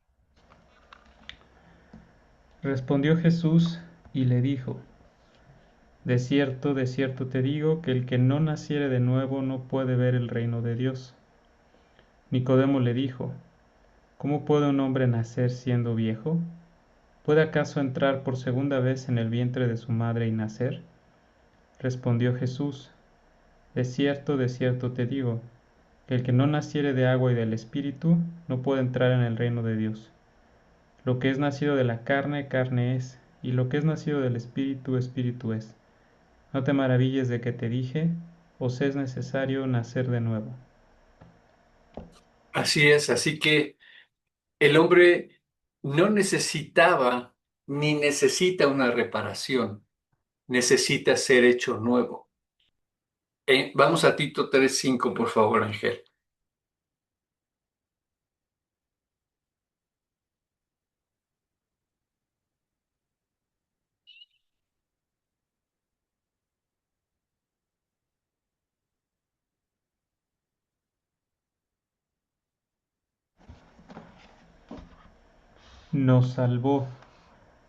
Respondió Jesús y le dijo, de cierto te digo que el que no naciere de nuevo no puede ver el reino de Dios. Nicodemo le dijo, ¿cómo puede un hombre nacer siendo viejo? ¿Puede acaso entrar por segunda vez en el vientre de su madre y nacer? Respondió Jesús, de cierto te digo, que el que no naciere de agua y del Espíritu no puede entrar en el reino de Dios. Lo que es nacido de la carne, carne es, y lo que es nacido del Espíritu, Espíritu es. No te maravilles de que te dije, os es necesario nacer de nuevo. Así es, así que el hombre no necesitaba ni necesita una reparación, necesita ser hecho nuevo. Vamos a Tito 3:5, por favor, Ángel. Nos salvó,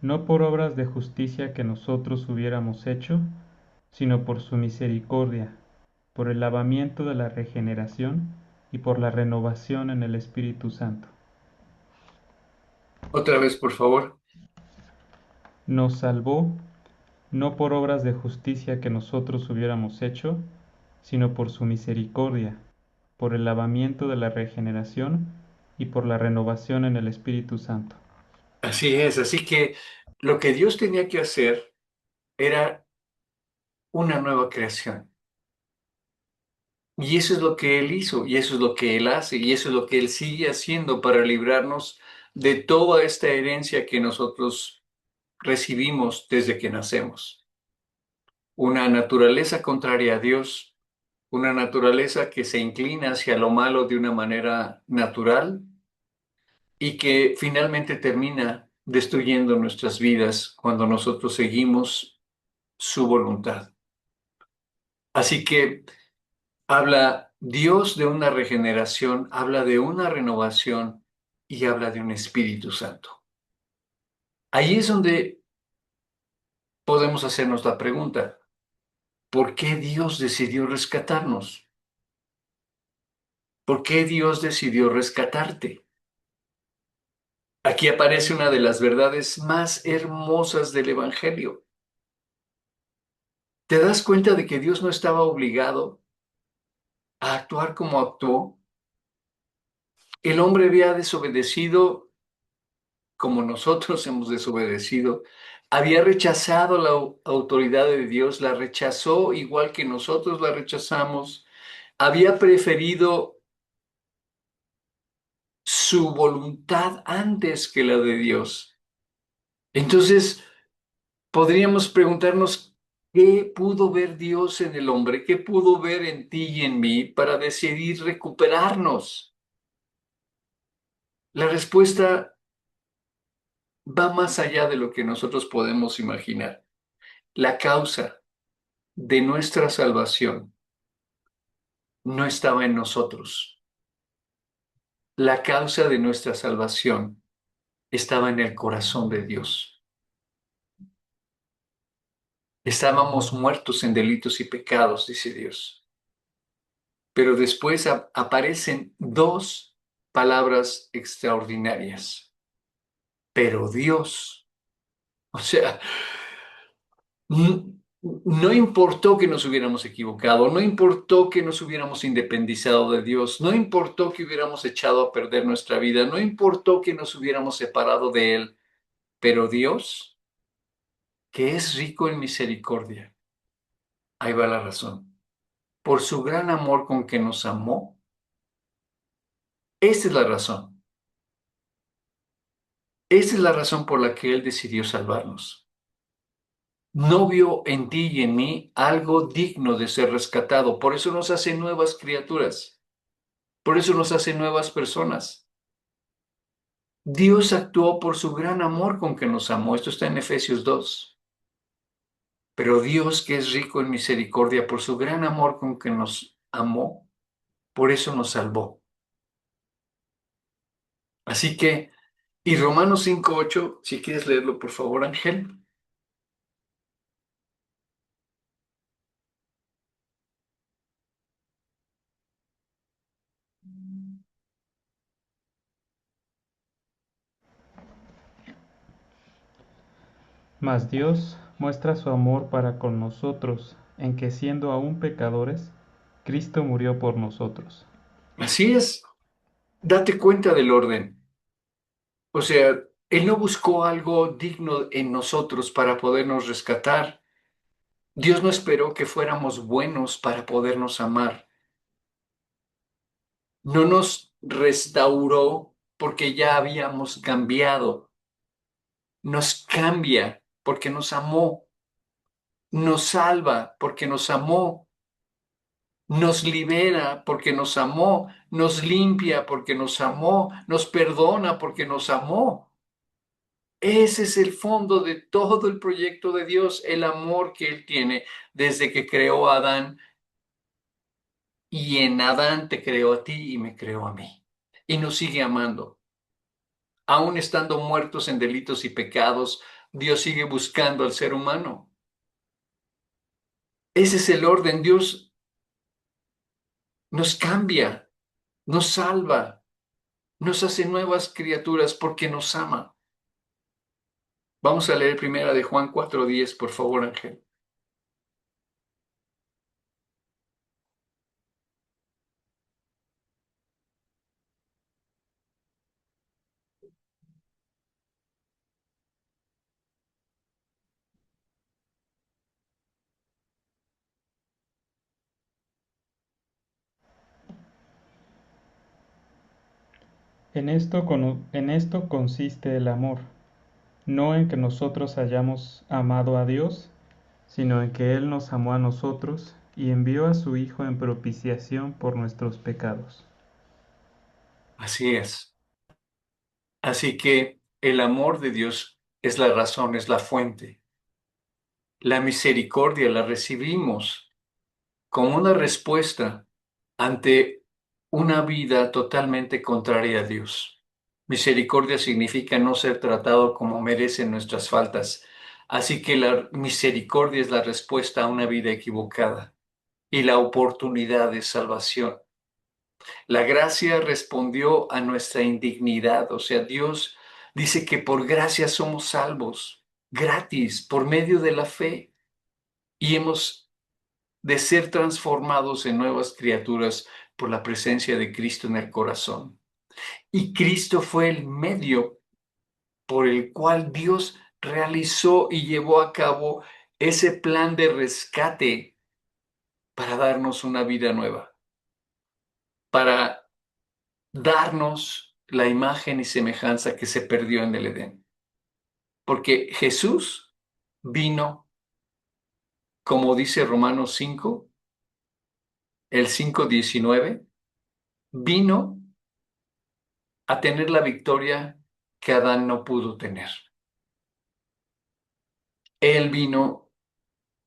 no por obras de justicia que nosotros hubiéramos hecho, sino por su misericordia, por el lavamiento de la regeneración y por la renovación en el Espíritu Santo. Otra vez, por favor. Nos salvó, no por obras de justicia que nosotros hubiéramos hecho, sino por su misericordia, por el lavamiento de la regeneración y por la renovación en el Espíritu Santo. Así es, así que lo que Dios tenía que hacer era una nueva creación. Y eso es lo que Él hizo, y eso es lo que Él hace, y eso es lo que Él sigue haciendo para librarnos de toda esta herencia que nosotros recibimos desde que nacemos. Una naturaleza contraria a Dios, una naturaleza que se inclina hacia lo malo de una manera natural y que finalmente termina destruyendo nuestras vidas cuando nosotros seguimos su voluntad. Así que habla Dios de una regeneración, habla de una renovación y habla de un Espíritu Santo. Ahí es donde podemos hacernos la pregunta, ¿por qué Dios decidió rescatarnos? ¿Por qué Dios decidió rescatarte? Aquí aparece una de las verdades más hermosas del Evangelio. ¿Te das cuenta de que Dios no estaba obligado a actuar como actuó? El hombre había desobedecido como nosotros hemos desobedecido, había rechazado la autoridad de Dios, la rechazó igual que nosotros la rechazamos, había preferido su voluntad antes que la de Dios. Entonces, podríamos preguntarnos, ¿qué pudo ver Dios en el hombre? ¿Qué pudo ver en ti y en mí para decidir recuperarnos? La respuesta va más allá de lo que nosotros podemos imaginar. La causa de nuestra salvación no estaba en nosotros. La causa de nuestra salvación estaba en el corazón de Dios. Estábamos muertos en delitos y pecados, dice Dios. Pero después aparecen dos palabras extraordinarias. Pero Dios, o sea, no importó que nos hubiéramos equivocado, no importó que nos hubiéramos independizado de Dios, no importó que hubiéramos echado a perder nuestra vida, no importó que nos hubiéramos separado de Él, pero Dios, que es rico en misericordia, ahí va la razón, por su gran amor con que nos amó, esta es la razón, esta es la razón por la que Él decidió salvarnos. No vio en ti y en mí algo digno de ser rescatado, por eso nos hace nuevas criaturas. Por eso nos hace nuevas personas. Dios actuó por su gran amor con que nos amó. Esto está en Efesios 2. Pero Dios, que es rico en misericordia, por su gran amor con que nos amó, por eso nos salvó. Así que, y Romanos 5:8, si quieres leerlo, por favor, Ángel. Mas Dios muestra su amor para con nosotros en que siendo aún pecadores, Cristo murió por nosotros. Así es, date cuenta del orden. O sea, Él no buscó algo digno en nosotros para podernos rescatar. Dios no esperó que fuéramos buenos para podernos amar. No nos restauró porque ya habíamos cambiado. Nos cambia porque nos amó. Nos salva porque nos amó. Nos libera porque nos amó. Nos limpia porque nos amó. Nos perdona porque nos amó. Ese es el fondo de todo el proyecto de Dios, el amor que Él tiene desde que creó a Adán, y en Adán te creó a ti y me creó a mí. Y nos sigue amando. Aún estando muertos en delitos y pecados, Dios sigue buscando al ser humano. Ese es el orden. Dios nos cambia, nos salva, nos hace nuevas criaturas porque nos ama. Vamos a leer primera de Juan 4:10, por favor, Ángel. En esto consiste el amor, no en que nosotros hayamos amado a Dios, sino en que Él nos amó a nosotros y envió a su Hijo en propiciación por nuestros pecados. Así es. Así que el amor de Dios es la razón, es la fuente. La misericordia la recibimos como una respuesta ante una vida totalmente contraria a Dios. Misericordia significa no ser tratado como merecen nuestras faltas. Así que la misericordia es la respuesta a una vida equivocada y la oportunidad de salvación. La gracia respondió a nuestra indignidad, o sea, Dios dice que por gracia somos salvos, gratis, por medio de la fe, y hemos de ser transformados en nuevas criaturas por la presencia de Cristo en el corazón. Y Cristo fue el medio por el cual Dios realizó y llevó a cabo ese plan de rescate para darnos una vida nueva, para darnos la imagen y semejanza que se perdió en el Edén. Porque Jesús vino, como dice Romanos 5, el 5:19, vino a tener la victoria que Adán no pudo tener. Él vino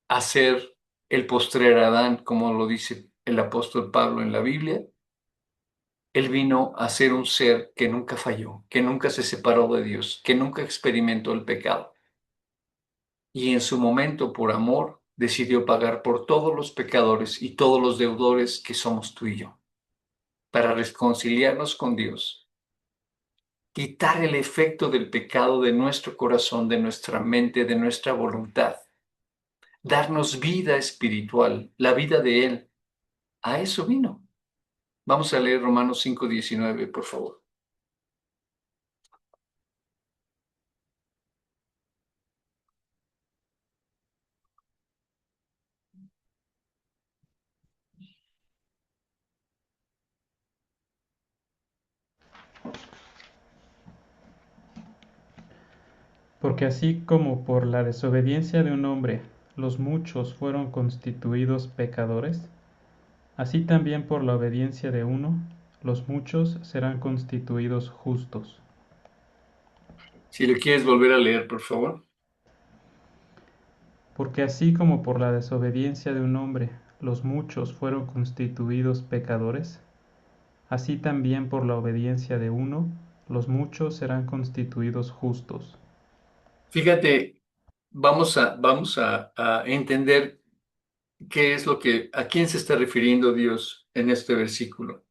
a ser el postrer Adán, como lo dice el apóstol Pablo en la Biblia. Él vino a ser un ser que nunca falló, que nunca se separó de Dios, que nunca experimentó el pecado. Y en su momento, por amor, decidió pagar por todos los pecadores y todos los deudores que somos tú y yo, para reconciliarnos con Dios, quitar el efecto del pecado de nuestro corazón, de nuestra mente, de nuestra voluntad, darnos vida espiritual, la vida de Él. A eso vino. Vamos a leer Romanos 5:19, por favor. Porque así como por la desobediencia de un hombre los muchos fueron constituidos pecadores, así también por la obediencia de uno los muchos serán constituidos justos. Si lo quieres volver a leer, por favor. Porque así como por la desobediencia de un hombre los muchos fueron constituidos pecadores, así también por la obediencia de uno los muchos serán constituidos justos. Fíjate, vamos a entender qué es a quién se está refiriendo Dios en este versículo.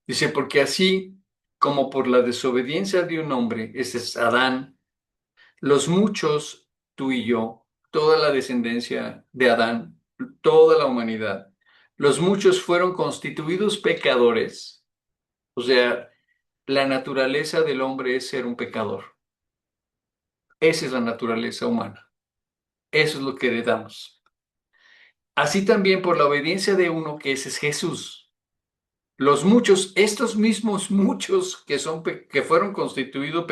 Dice, porque así como por la desobediencia de un hombre, ese es Adán, los muchos, tú y yo, toda la descendencia de Adán, toda la humanidad, los muchos fueron constituidos pecadores. O sea, la naturaleza del hombre es ser un pecador. Esa es la naturaleza humana. Eso es lo que heredamos. Así también por la obediencia de uno que ese es Jesús. Los muchos, estos mismos muchos que fueron constituidos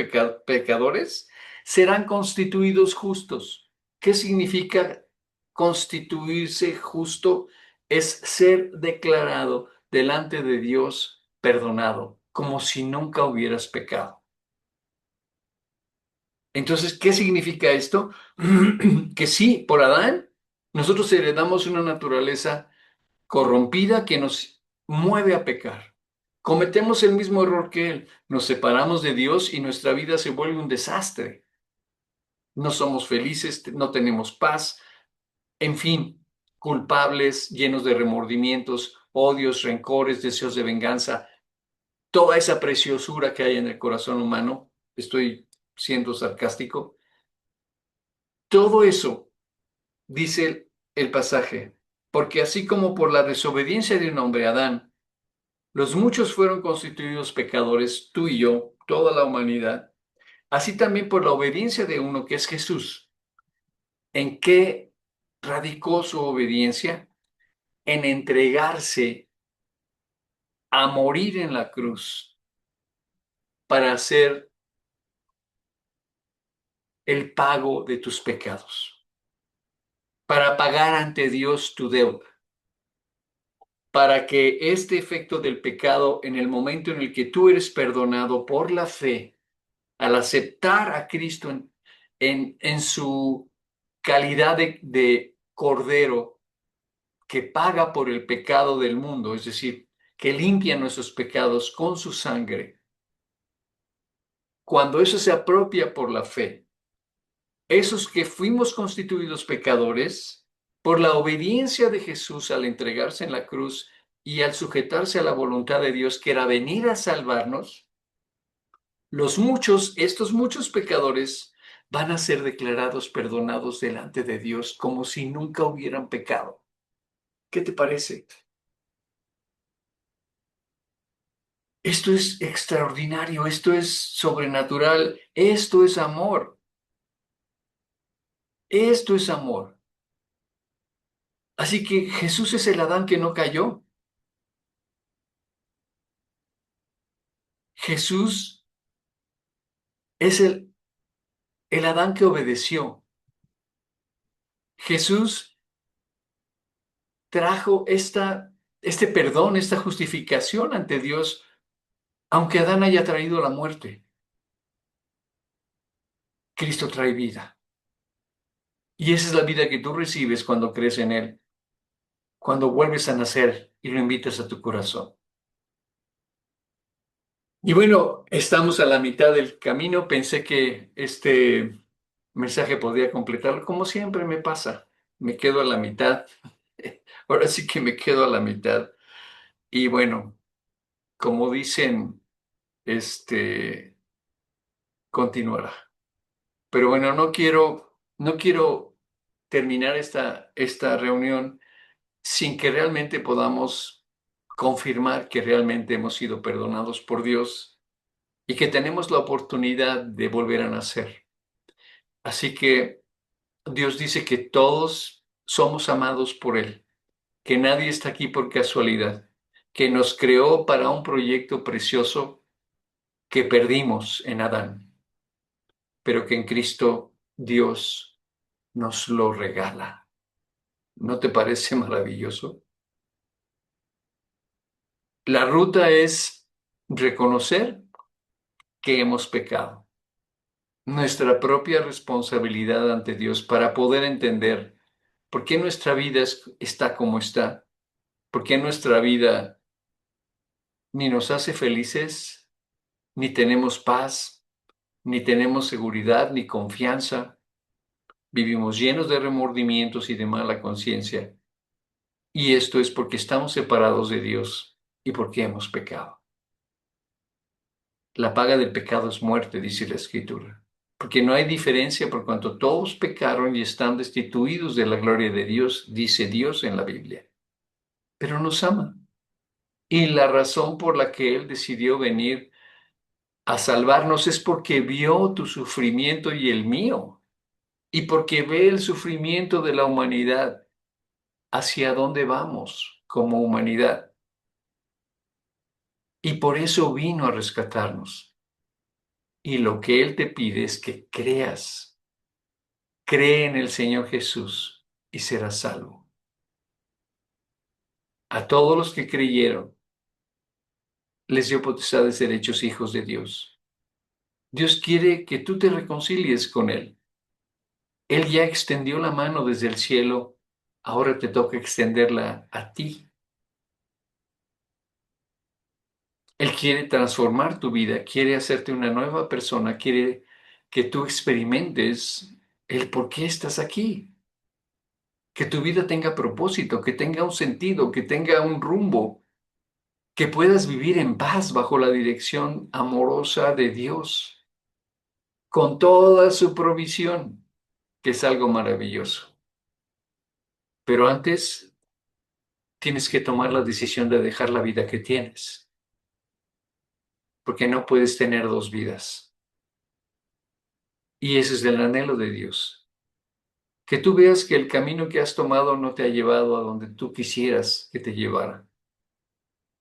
pecadores, serán constituidos justos. ¿Qué significa constituirse justo? Es ser declarado delante de Dios perdonado, como si nunca hubieras pecado. Entonces, ¿qué significa esto? Que sí, por Adán, nosotros heredamos una naturaleza corrompida que nos mueve a pecar. Cometemos el mismo error que él, nos separamos de Dios y nuestra vida se vuelve un desastre. No somos felices, no tenemos paz, en fin, culpables, llenos de remordimientos, odios, rencores, deseos de venganza, toda esa preciosura que hay en el corazón humano, estoy siendo sarcástico, todo eso, dice el pasaje, porque así como por la desobediencia de un hombre, Adán, los muchos fueron constituidos pecadores, tú y yo, toda la humanidad, así también por la obediencia de uno que es Jesús. ¿En qué radicó su obediencia? En entregarse a morir en la cruz para hacer el pago de tus pecados, para pagar ante Dios tu deuda, para que este efecto del pecado, en el momento en el que tú eres perdonado por la fe, al aceptar a Cristo en su calidad de cordero que paga por el pecado del mundo, es decir, que limpia nuestros pecados con su sangre, cuando eso se apropia por la fe, esos que fuimos constituidos pecadores, por la obediencia de Jesús al entregarse en la cruz y al sujetarse a la voluntad de Dios, que era venir a salvarnos, estos muchos pecadores van a ser declarados perdonados delante de Dios como si nunca hubieran pecado. ¿Qué te parece? Esto es extraordinario, esto es sobrenatural, esto es amor, esto es amor. Así que Jesús es el Adán que no cayó. Jesús es el Adán que obedeció. Jesús trajo este perdón, esta justificación ante Dios, aunque Adán haya traído la muerte. Cristo trae vida. Y esa es la vida que tú recibes cuando crees en Él, cuando vuelves a nacer y lo invitas a tu corazón. Y bueno, estamos a la mitad del camino. Pensé que este mensaje podría completarlo. Como siempre me pasa, me quedo a la mitad. Ahora sí que me quedo a la mitad. Y bueno, como dicen, este continuará. Pero bueno, no quiero terminar esta reunión sin que realmente podamos confirmar que realmente hemos sido perdonados por Dios y que tenemos la oportunidad de volver a nacer. Así que Dios dice que todos somos amados por Él, que nadie está aquí por casualidad, que nos creó para un proyecto precioso que perdimos en Adán, pero que en Cristo Dios nos lo regala. ¿No te parece maravilloso? La ruta es reconocer que hemos pecado, nuestra propia responsabilidad ante Dios para poder entender por qué nuestra vida está como está, por qué nuestra vida ni nos hace felices, ni tenemos paz, ni tenemos seguridad, ni confianza. Vivimos llenos de remordimientos y de mala conciencia. Y esto es porque estamos separados de Dios y porque hemos pecado. La paga del pecado es muerte, dice la Escritura. Porque no hay diferencia por cuanto todos pecaron y están destituidos de la gloria de Dios, dice Dios en la Biblia. Pero nos ama. Y la razón por la que Él decidió venir a salvarnos es porque vio tu sufrimiento y el mío. Y porque ve el sufrimiento de la humanidad hacia dónde vamos como humanidad. Y por eso vino a rescatarnos. Y lo que Él te pide es que creas, cree en el Señor Jesús y serás salvo. A todos los que creyeron, les dio potestad de ser hechos hijos de Dios. Dios quiere que tú te reconcilies con Él. Él ya extendió la mano desde el cielo, ahora te toca extenderla a ti. Él quiere transformar tu vida, quiere hacerte una nueva persona, quiere que tú experimentes el por qué estás aquí, que tu vida tenga propósito, que tenga un sentido, que tenga un rumbo, que puedas vivir en paz bajo la dirección amorosa de Dios, con toda su provisión, que es algo maravilloso. Pero antes tienes que tomar la decisión de dejar la vida que tienes, porque no puedes tener dos vidas. Y ese es el anhelo de Dios. Que tú veas que el camino que has tomado no te ha llevado a donde tú quisieras que te llevara.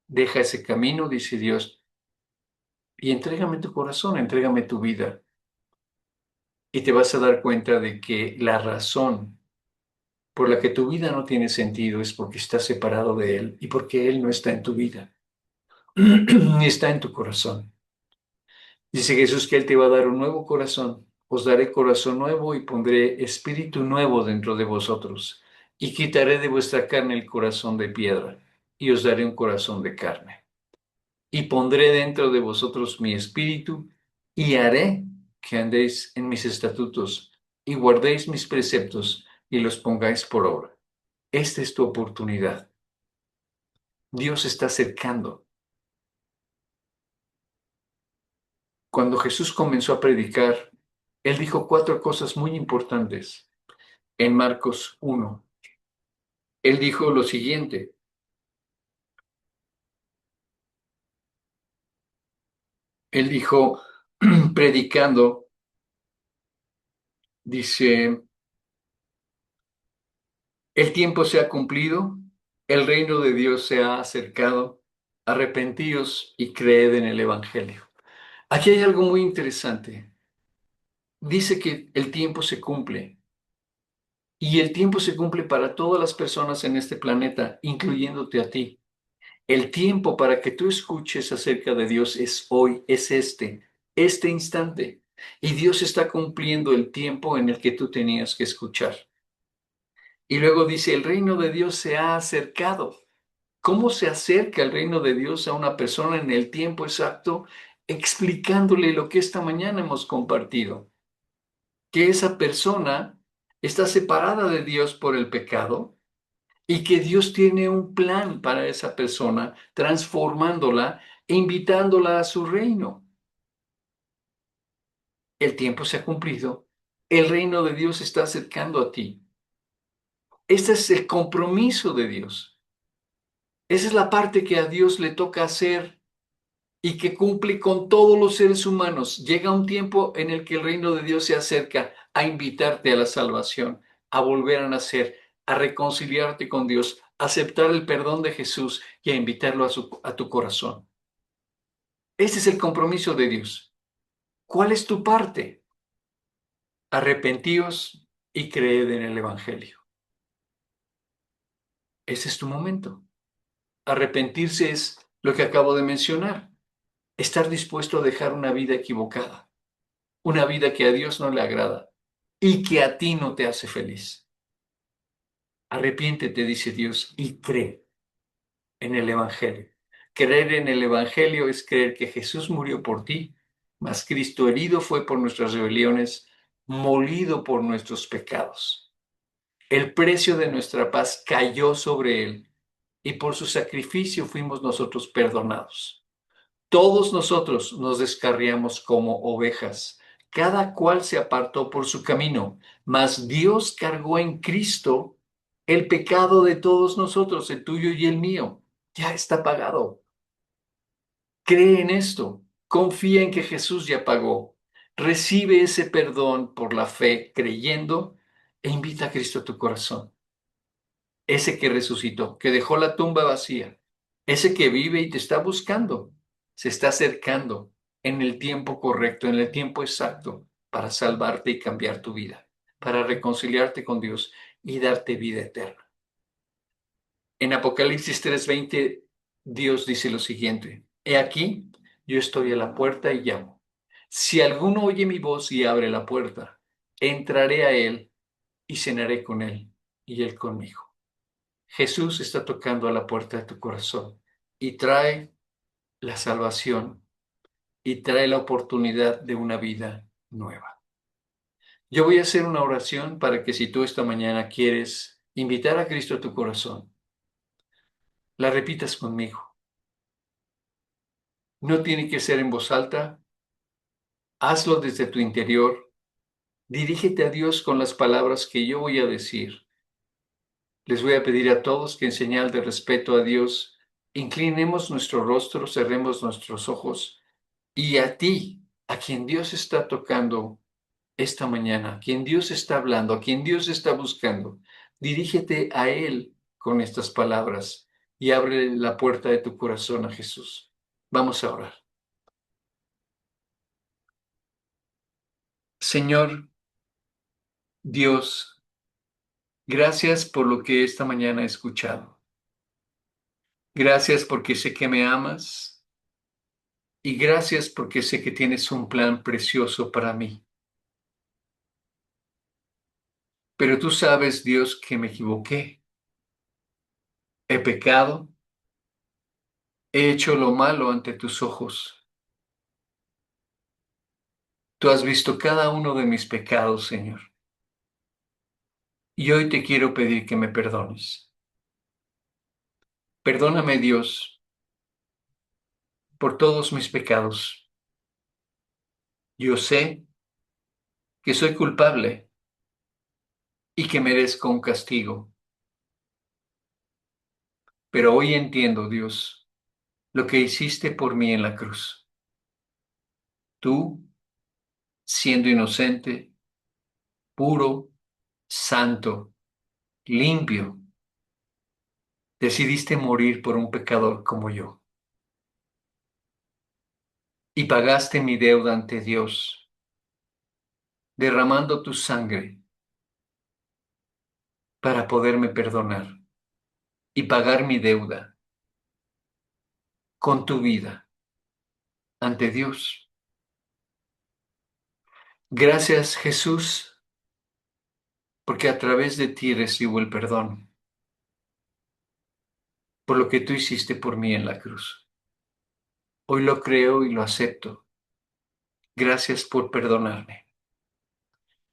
Deja ese camino, dice Dios, y entrégame tu corazón, entrégame tu vida. Y te vas a dar cuenta de que la razón por la que tu vida no tiene sentido es porque estás separado de Él y porque Él no está en tu vida, ni está en tu corazón. Dice Jesús que Él te va a dar un nuevo corazón. Os daré corazón nuevo y pondré espíritu nuevo dentro de vosotros. Y quitaré de vuestra carne el corazón de piedra y os daré un corazón de carne. Y pondré dentro de vosotros mi espíritu y haré que andéis en mis estatutos y guardéis mis preceptos y los pongáis por obra. Esta es tu oportunidad. Dios está acercando. Cuando Jesús comenzó a predicar, Él dijo cuatro cosas muy importantes. En Marcos 1, Él dijo lo siguiente. Él dijo, predicando, dice, el tiempo se ha cumplido, el reino de Dios se ha acercado, arrepentíos y creed en el Evangelio. Aquí hay algo muy interesante. Dice que el tiempo se cumple y el tiempo se cumple para todas las personas en este planeta, incluyéndote a ti. El tiempo para que tú escuches acerca de Dios es hoy, es este instante. Y Dios está cumpliendo el tiempo en el que tú tenías que escuchar. Y luego dice, el reino de Dios se ha acercado. ¿Cómo se acerca el reino de Dios a una persona en el tiempo exacto? Explicándole lo que esta mañana hemos compartido, que esa persona está separada de Dios por el pecado y que Dios tiene un plan para esa persona, transformándola e invitándola a su reino. El tiempo se ha cumplido, el reino de Dios está acercando a ti. Este es el compromiso de Dios. Esa es la parte que a Dios le toca hacer y que cumple con todos los seres humanos. Llega un tiempo en el que el reino de Dios se acerca a invitarte a la salvación, a volver a nacer, a reconciliarte con Dios, a aceptar el perdón de Jesús y a invitarlo a tu corazón. Ese es el compromiso de Dios. ¿Cuál es tu parte? Arrepentíos y creed en el Evangelio. Ese es tu momento. Arrepentirse es lo que acabo de mencionar. Estar dispuesto a dejar una vida equivocada, una vida que a Dios no le agrada y que a ti no te hace feliz. Arrepiéntete, dice Dios, y cree en el Evangelio. Creer en el Evangelio es creer que Jesús murió por ti, mas Cristo herido fue por nuestras rebeliones, molido por nuestros pecados. El precio de nuestra paz cayó sobre él y por su sacrificio fuimos nosotros perdonados. Todos nosotros nos descarriamos como ovejas, cada cual se apartó por su camino, mas Dios cargó en Cristo el pecado de todos nosotros, el tuyo y el mío. Ya está pagado. Cree en esto, confía en que Jesús ya pagó, recibe ese perdón por la fe creyendo e invita a Cristo a tu corazón. ese que resucitó, que dejó la tumba vacía, ese que vive y te está buscando, se está acercando en el tiempo correcto, en el tiempo exacto, para salvarte y cambiar tu vida, para reconciliarte con Dios y darte vida eterna. En Apocalipsis 3:20, Dios dice lo siguiente: He aquí, yo estoy a la puerta y llamo. Si alguno oye mi voz y abre la puerta, entraré a él y cenaré con él y él conmigo. Jesús está tocando a la puerta de tu corazón y trae la salvación y trae la oportunidad de una vida nueva. Yo voy a hacer una oración para que si tú esta mañana quieres invitar a Cristo a tu corazón, la repitas conmigo. No tiene que ser en voz alta, hazlo desde tu interior, dirígete a Dios con las palabras que yo voy a decir. Les voy a pedir a todos que en señal de respeto a Dios, inclinemos nuestro rostro, cerremos nuestros ojos y a ti, a quien Dios está tocando esta mañana, a quien Dios está hablando, a quien Dios está buscando, dirígete a Él con estas palabras y abre la puerta de tu corazón a Jesús. Vamos a orar. Señor Dios, gracias por lo que esta mañana he escuchado. Gracias porque sé que me amas y gracias porque sé que tienes un plan precioso para mí. Pero tú sabes, Dios, que me equivoqué. He pecado, he hecho lo malo ante tus ojos. Tú has visto cada uno de mis pecados, Señor. Y hoy te quiero pedir que me perdones. Perdóname, Dios, por todos mis pecados. Yo sé que soy culpable y que merezco un castigo. Pero hoy entiendo, Dios, lo que hiciste por mí en la cruz. Tú, siendo inocente, puro, santo, limpio, decidiste morir por un pecador como yo. Y pagaste mi deuda ante Dios, derramando tu sangre para poderme perdonar y pagar mi deuda con tu vida ante Dios. Gracias, Jesús, porque a través de ti recibo el perdón por lo que tú hiciste por mí en la cruz. Hoy lo creo y lo acepto. Gracias por perdonarme.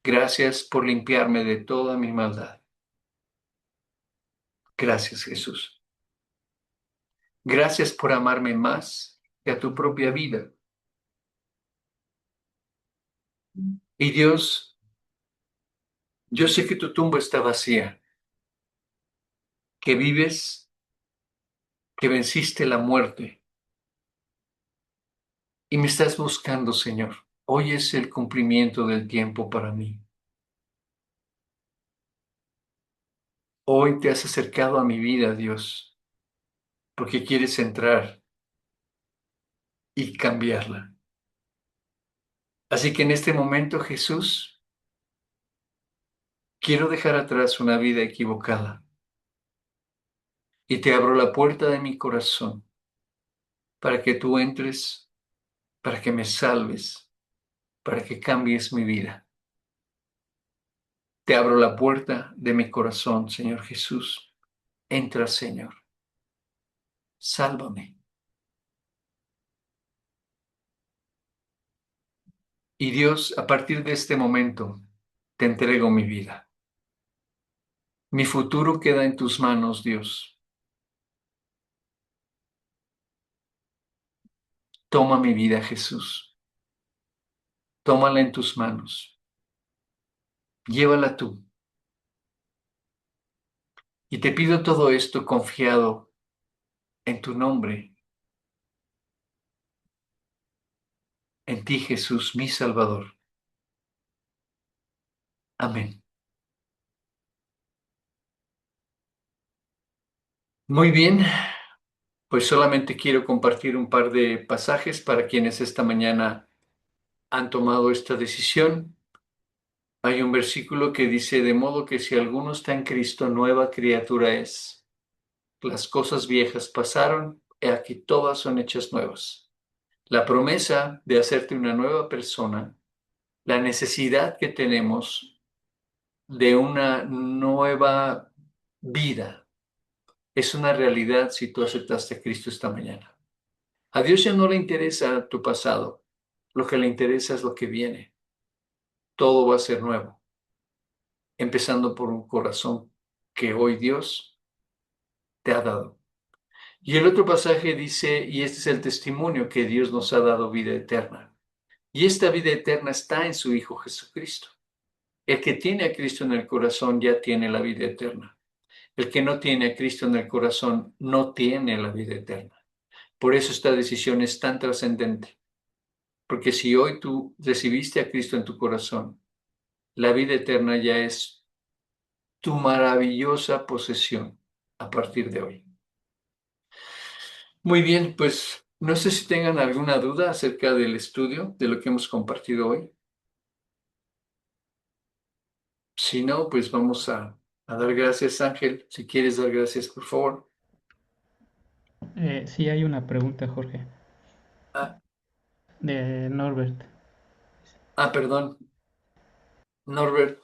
Gracias por limpiarme de toda mi maldad. Gracias, Jesús. Gracias por amarme más que a tu propia vida. Y Dios, yo sé que tu tumba está vacía, que vives, que venciste la muerte y me estás buscando, Señor. Hoy es el cumplimiento del tiempo para mí. Hoy te has acercado a mi vida, Dios, porque quieres entrar y cambiarla. Así que en este momento, Jesús, quiero dejar atrás una vida equivocada y te abro la puerta de mi corazón para que tú entres, para que me salves, para que cambies mi vida. Te abro la puerta de mi corazón, Señor Jesús. Entra, Señor. Sálvame. Y Dios, a partir de este momento, te entrego mi vida. Mi futuro queda en tus manos, Dios. Toma mi vida, Jesús. Tómala en tus manos. Llévala tú. Y te pido todo esto confiado en tu nombre, en ti, Jesús, mi Salvador. Amén. Muy bien, pues solamente quiero compartir un par de pasajes para quienes esta mañana han tomado esta decisión. Hay un versículo que dice, de modo que si alguno está en Cristo, nueva criatura es. Las cosas viejas pasaron, y aquí todas son hechas nuevas. La promesa de hacerte una nueva persona, la necesidad que tenemos de una nueva vida, es una realidad si tú aceptaste a Cristo esta mañana. A Dios ya no le interesa tu pasado, lo que le interesa es lo que viene. Todo va a ser nuevo, empezando por un corazón que hoy Dios te ha dado. Y el otro pasaje dice, y este es el testimonio que Dios nos ha dado vida eterna. Y esta vida eterna está en su Hijo Jesucristo. El que tiene a Cristo en el corazón ya tiene la vida eterna. El que no tiene a Cristo en el corazón no tiene la vida eterna. Por eso esta decisión es tan trascendente. Porque si hoy tú recibiste a Cristo en tu corazón, la vida eterna ya es tu maravillosa posesión a partir de hoy. Muy bien, pues no sé si tengan alguna duda acerca del estudio, de lo que hemos compartido hoy. Si no, pues vamos a dar gracias, Ángel. Si quieres dar gracias, por favor. Sí, hay una pregunta, Jorge, Ah, de Norbert. perdón, Norbert.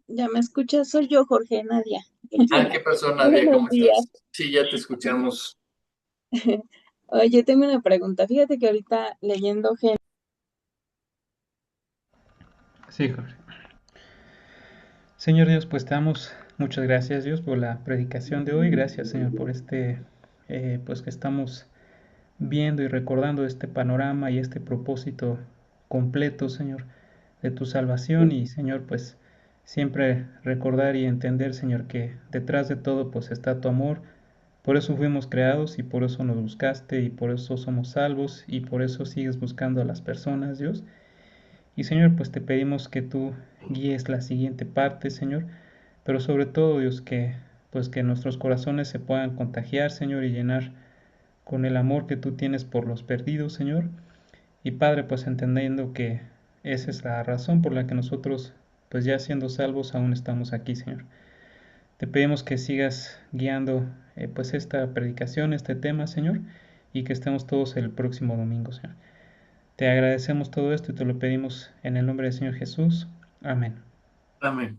Ya me escuchas, soy yo, Jorge Nadia. ¿Qué pasó, Nadia? Buenos ¿Cómo días. estás? Sí, ya te escuchamos. Oye, tengo una pregunta. Fíjate que ahorita leyendo Sí, Jorge. Señor Dios, pues te damos muchas gracias, Dios, por la predicación de hoy. Gracias, Señor, por pues que estamos viendo y recordando este panorama y este propósito completo, Señor, de tu salvación y, Señor, pues siempre recordar y entender, Señor, que detrás de todo pues está tu amor. Por eso fuimos creados y por eso nos buscaste y por eso somos salvos y por eso sigues buscando a las personas, Dios. Y, Señor, pues te pedimos que tú guíes la siguiente parte, Señor, pero sobre todo, Dios, que pues que nuestros corazones se puedan contagiar, Señor, y llenar con el amor que tú tienes por los perdidos, Señor. Y Padre, pues entendiendo que esa es la razón por la que nosotros, pues ya siendo salvos, aún estamos aquí, Señor. Te pedimos que sigas guiando pues esta predicación, este tema, Señor, y que estemos todos el próximo domingo, Señor. Te agradecemos todo esto y te lo pedimos en el nombre del Señor Jesús. Amén. Amén.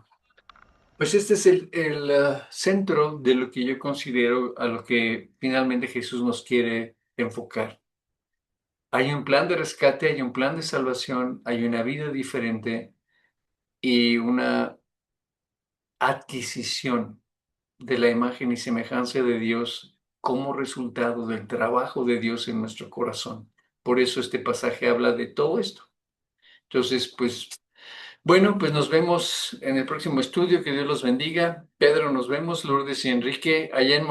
Pues este es el centro de lo que yo considero a lo que finalmente Jesús nos quiere enfocar. Hay un plan de rescate, hay un plan de salvación, hay una vida diferente y una adquisición de la imagen y semejanza de Dios como resultado del trabajo de Dios en nuestro corazón. Por eso este pasaje habla de todo esto. Entonces, pues, bueno, pues nos vemos en el próximo estudio. Que Dios los bendiga. Pedro, nos vemos. Lourdes y Enrique, allá en